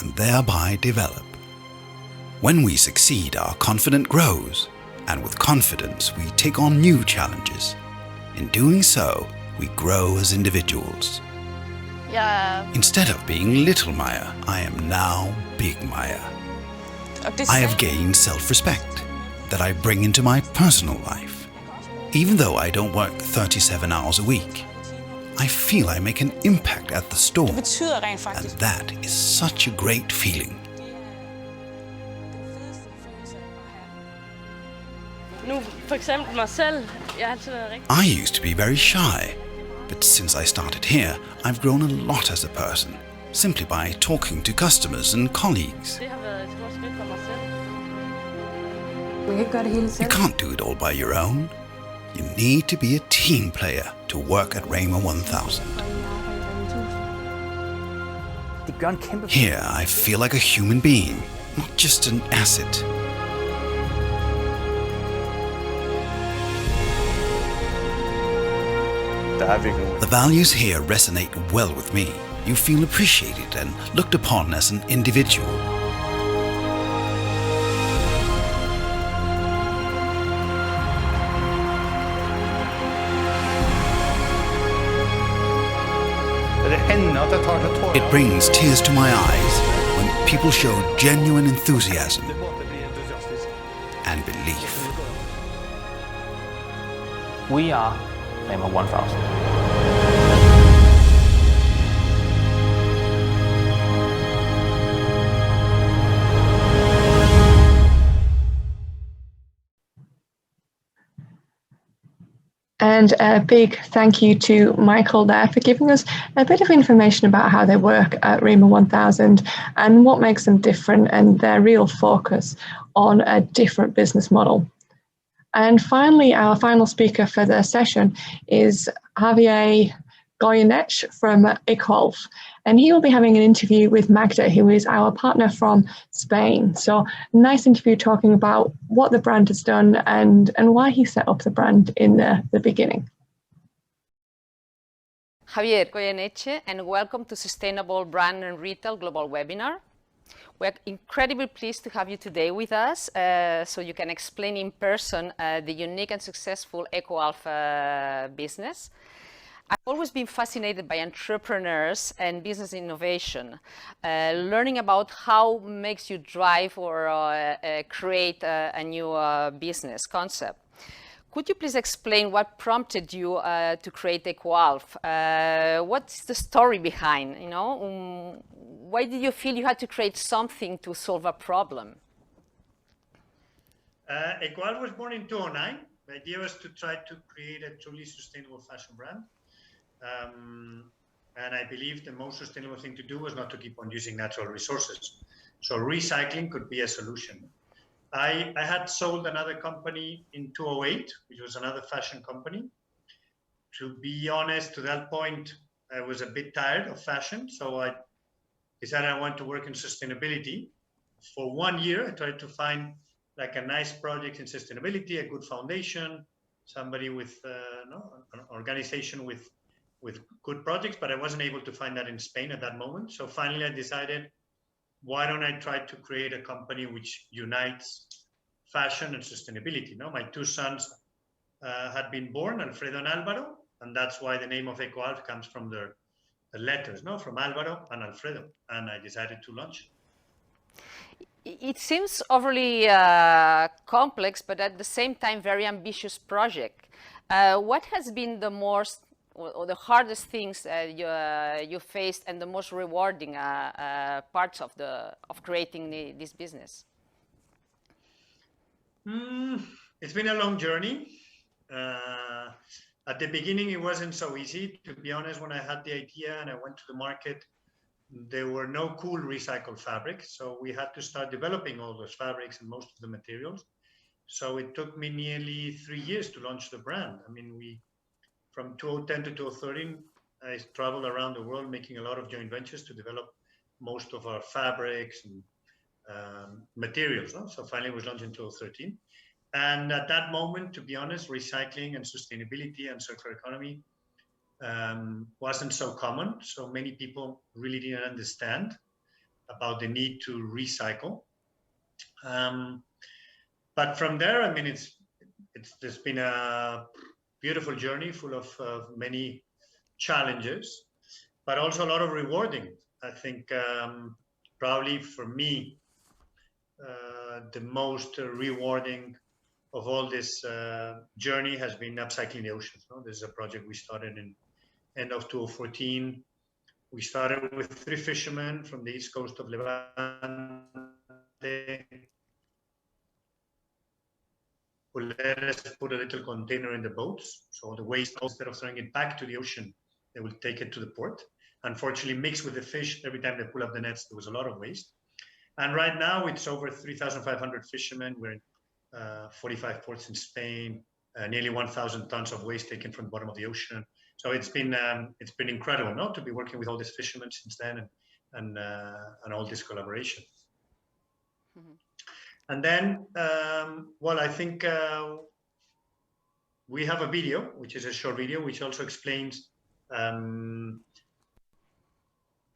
and thereby develop. When we succeed, our confidence grows, and with confidence, we take on new challenges. In doing so, we grow as individuals. Instead of being little Maya, I am now big Maya. I have gained self-respect that I bring into my personal life. Even though I don't work 37 hours a week, I feel I make an impact at the store, and that is such a great feeling. I used to be very shy, but since I started here, I've grown a lot as a person, simply by talking to customers and colleagues. You can't do it all by your own. You need to be a team player to work at Rhema 1000. Here, I feel like a human being, not just an asset. The values here resonate well with me. You feel appreciated and looked upon as an individual. It brings tears to my eyes when people show genuine enthusiasm and belief. We are Rhema 1000. And a big thank you to Michael there for giving us a bit of information about how they work at Rhema 1000 and what makes them different and their real focus on a different business model. And finally, our final speaker for the session is Javier Goyeneche from IKEA, and he will be having an interview with Magda, who is our partner from Spain. So nice interview talking about what the brand has done and why he set up the brand in the beginning. Javier Goyeneche, and welcome to Sustainable Brand and Retail Global Webinar. We're incredibly pleased to have you today with us so you can explain in person the unique and successful EcoAlpha business. I've always been fascinated by entrepreneurs and business innovation, learning about how makes you drive or create a new business concept. Could you please explain what prompted you to create EcoAlpha? What's the story behind, why did you feel you had to create something to solve a problem? EcoAlpha was born in 2009. The idea was to try to create a truly sustainable fashion brand. And I believe the most sustainable thing to do was not to keep on using natural resources. So recycling could be a solution. I had sold another company in 2008, which was another fashion company. To be honest, to that point, I was a bit tired of fashion. So I decided I wanted to work in sustainability. For 1 year, I tried to find like a nice project in sustainability, a good foundation, somebody with an organization with good projects, but I wasn't able to find that in Spain at that moment. So finally I decided, why don't I try to create a company which unites fashion and sustainability. No, my two sons had been born, Alfredo and Álvaro, and that's why the name of EcoAlf comes from the letters, no, from Álvaro and Alfredo, and I decided to launch. It seems overly complex, but at the same time, very ambitious project. What has been the most or the hardest things you faced and the most rewarding parts of creating this business? It's been a long journey. At the beginning, it wasn't so easy. To be honest, when I had the idea and I went to the market, there were no cool recycled fabrics. So we had to start developing all those fabrics and most of the materials. So it took me nearly 3 years to launch the brand. I mean, from 2010 to 2013, I traveled around the world making a lot of joint ventures to develop most of our fabrics and materials. No? So finally it was launched in 2013. And at that moment, to be honest, recycling and sustainability and circular economy wasn't so common. So many people really didn't understand about the need to recycle. But from there, I mean, it's been a beautiful journey full of many challenges, but also a lot of rewarding. I think probably for me, the most rewarding of all this journey has been upcycling the oceans. No? This is a project we started in end of 2014. We started with 3 fishermen from the east coast of Levante who let us put a little container in the boats. So the waste, instead of throwing it back to the ocean, they will take it to the port. Unfortunately, mixed with the fish, every time they pull up the nets, there was a lot of waste. And right now it's over 3,500 fishermen. We're in 45 ports in Spain, nearly 1,000 tons of waste taken from the bottom of the ocean. So it's been incredible, no, to be working with all these fishermen since then and all this collaboration. Mm-hmm. And then, well, I think we have a video, which is a short video, which also explains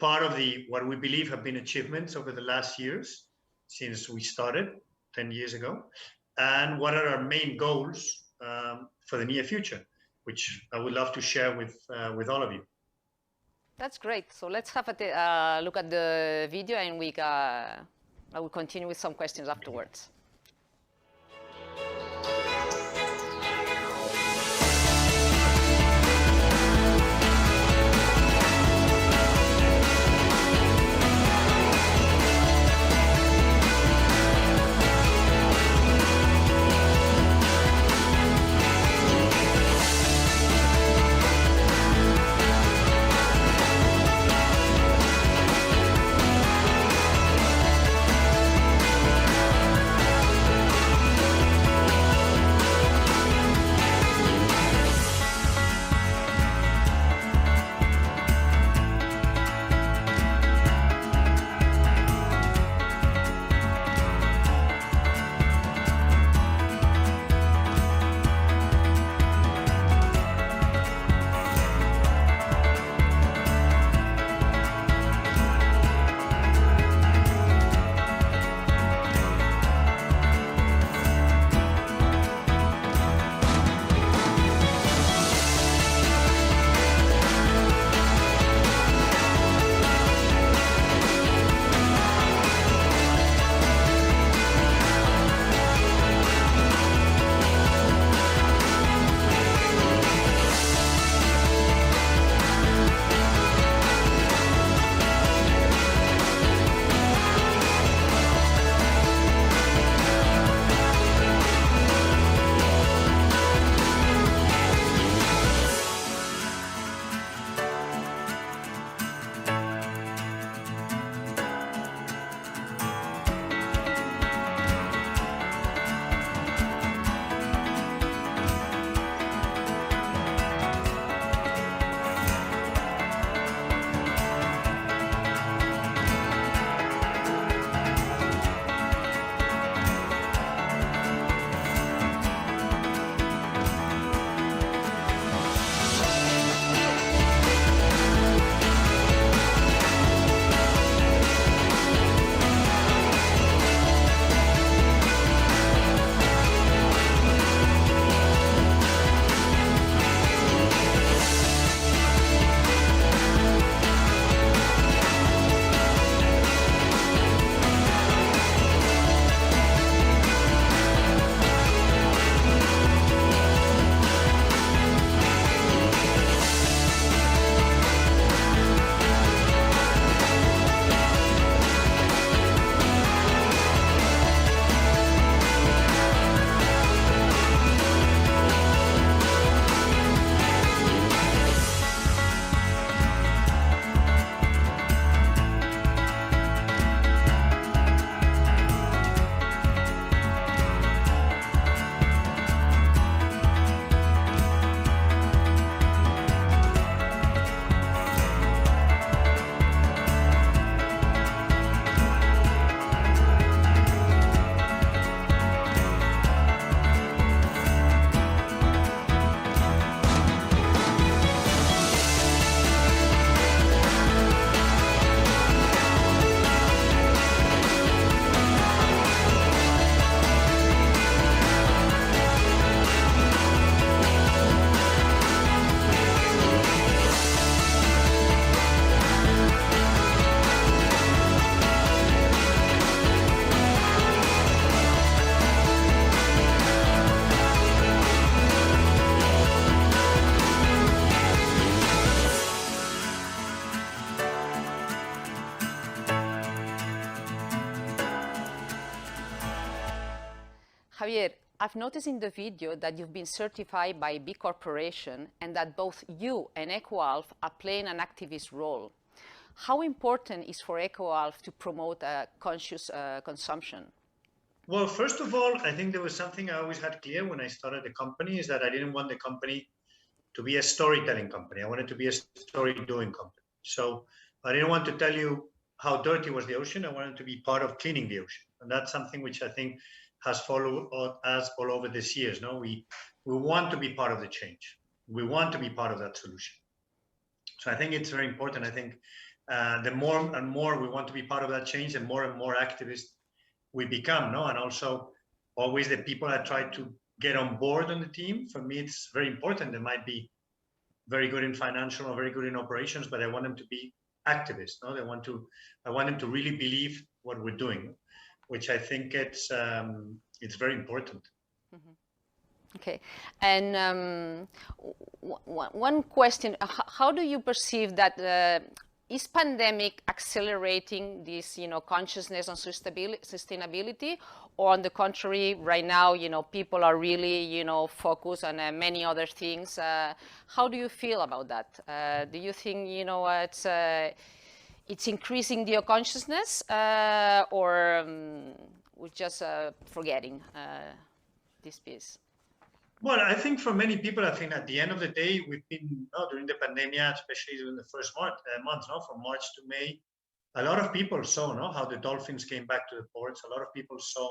part of what we believe have been achievements over the last years since we started 10 years ago, and what are our main goals for the near future, which I would love to share with all of you. That's great. So let's have a look at the video, and I will continue with some questions afterwards. Javier, I've noticed in the video that you've been certified by B Corporation and that both you and EcoAlf are playing an activist role. How important is for EcoAlf to promote a conscious consumption? Well, first of all, I think there was something I always had clear when I started the company, is that I didn't want the company to be a storytelling company. I wanted to be a story-doing company. So I didn't want to tell you how dirty was the ocean. I wanted to be part of cleaning the ocean. And that's something which I think has followed us all over these years. No, we want to be part of the change. We want to be part of that solution. So I think it's very important. I think the more and more we want to be part of that change, and more activists we become, no? And also always the people that try to get on board on the team, for me, it's very important. They might be very good in financial or very good in operations, but I want them to be activists, no? I want them to really believe what we're doing, which I think it's very important. Mm-hmm. Okay, and one question: how do you perceive that? Is pandemic accelerating this, consciousness on sustainability, or on the contrary, right now, people are really, focused on many other things? How do you feel about that? Do you think, it's increasing the consciousness, or we're just forgetting this piece? Well, I think for many people, I think at the end of the day, we've been, during the pandemic, especially during the first months, from March to May, a lot of people saw how the dolphins came back to the ports. A lot of people saw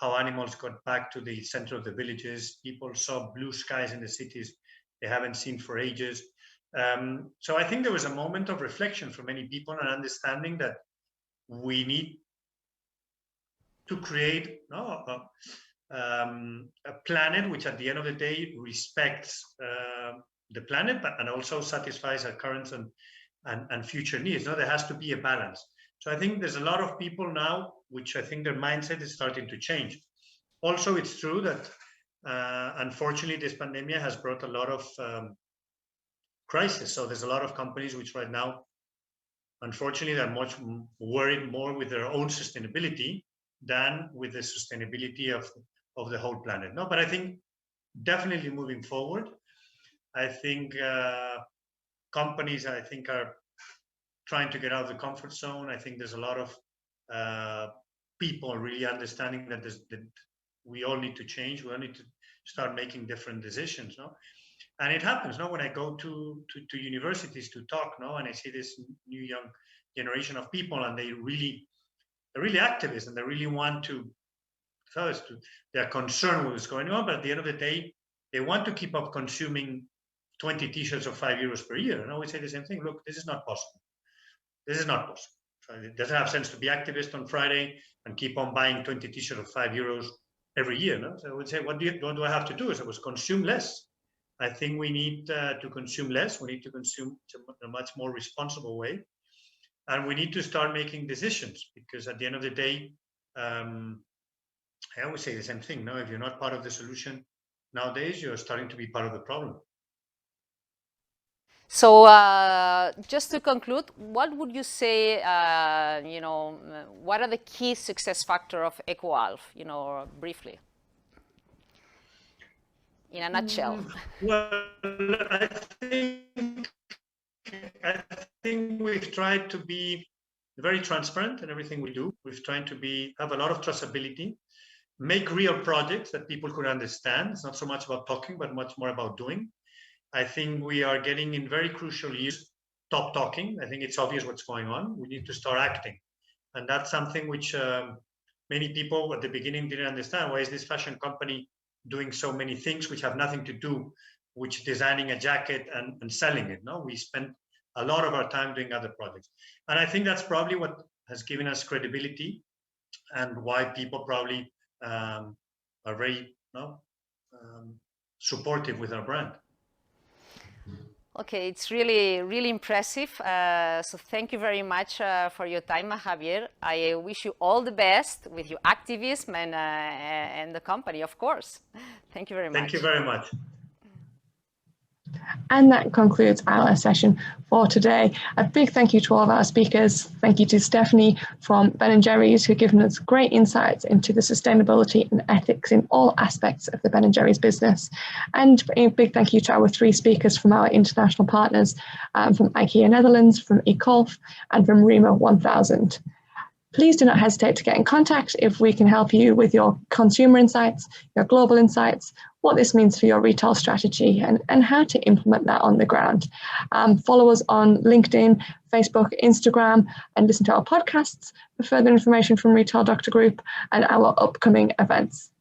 how animals got back to the center of the villages. People saw blue skies in the cities they haven't seen for ages. So I think there was a moment of reflection for many people and understanding that we need to create a planet which at the end of the day respects the planet, and also satisfies our current and future needs. There has to be a balance. So I think there's a lot of people now, which I think their mindset is starting to change. Also, it's true that unfortunately this pandemic has brought a lot of crisis. So there's a lot of companies which right now, unfortunately, they're much worried more with their own sustainability than with the sustainability of the whole planet. No, but I think definitely moving forward, I think companies, are trying to get out of the comfort zone. I think there's a lot of people really understanding that we all need to change. We all need to start making different decisions. No, and it happens. No, when I go to universities to talk, and I see this new young generation of people, and they're really activists, and they really want to. First, they're concerned with what's going on, but at the end of the day, they want to keep up consuming 20 t-shirts of €5 per year. And I always say the same thing: look, this is not possible. This is not possible. So it doesn't have sense to be activist on Friday and keep on buying 20 t-shirts of €5 every year. No? So I would say, what do I have to do? Is I was consume less. I think we need to consume less. We need to consume in a much more responsible way, and we need to start making decisions, because at the end of the day, I always say the same thing. No, if you're not part of the solution nowadays, you're starting to be part of the problem. So just to conclude, what would you say, what are the key success factors of EcoAlf, briefly, in a nutshell? Well, I think we've tried to be very transparent in everything we do. We've tried to have a lot of traceability, make real projects that people could understand. It's not so much about talking, but much more about doing. I think we are getting in very crucial years, stop talking. I think it's obvious what's going on. We need to start acting. And that's something which many people at the beginning didn't understand. Why is this fashion company doing so many things which have nothing to do with designing a jacket and selling it? No, we spend a lot of our time doing other projects. And I think that's probably what has given us credibility, and why people probably are very supportive with our brand. Okay, it's really, really impressive. So thank you very much for your time, Javier. I wish you all the best with your activism and the company, of course. Thank you very much. Thank you very much. And that concludes our session for today. A big thank you to all of our speakers. Thank you to Stephanie from Ben & Jerry's, who's given us great insights into the sustainability and ethics in all aspects of the Ben & Jerry's business. And a big thank you to our 3 speakers from our international partners, from IKEA Netherlands, from eColf, and from Rhema 1000. Please do not hesitate to get in contact if we can help you with your consumer insights, your global insights, what this means for your retail strategy, and how to implement that on the ground. Follow us on LinkedIn, Facebook, Instagram, and listen to our podcasts for further information from Retail Doctor Group and our upcoming events.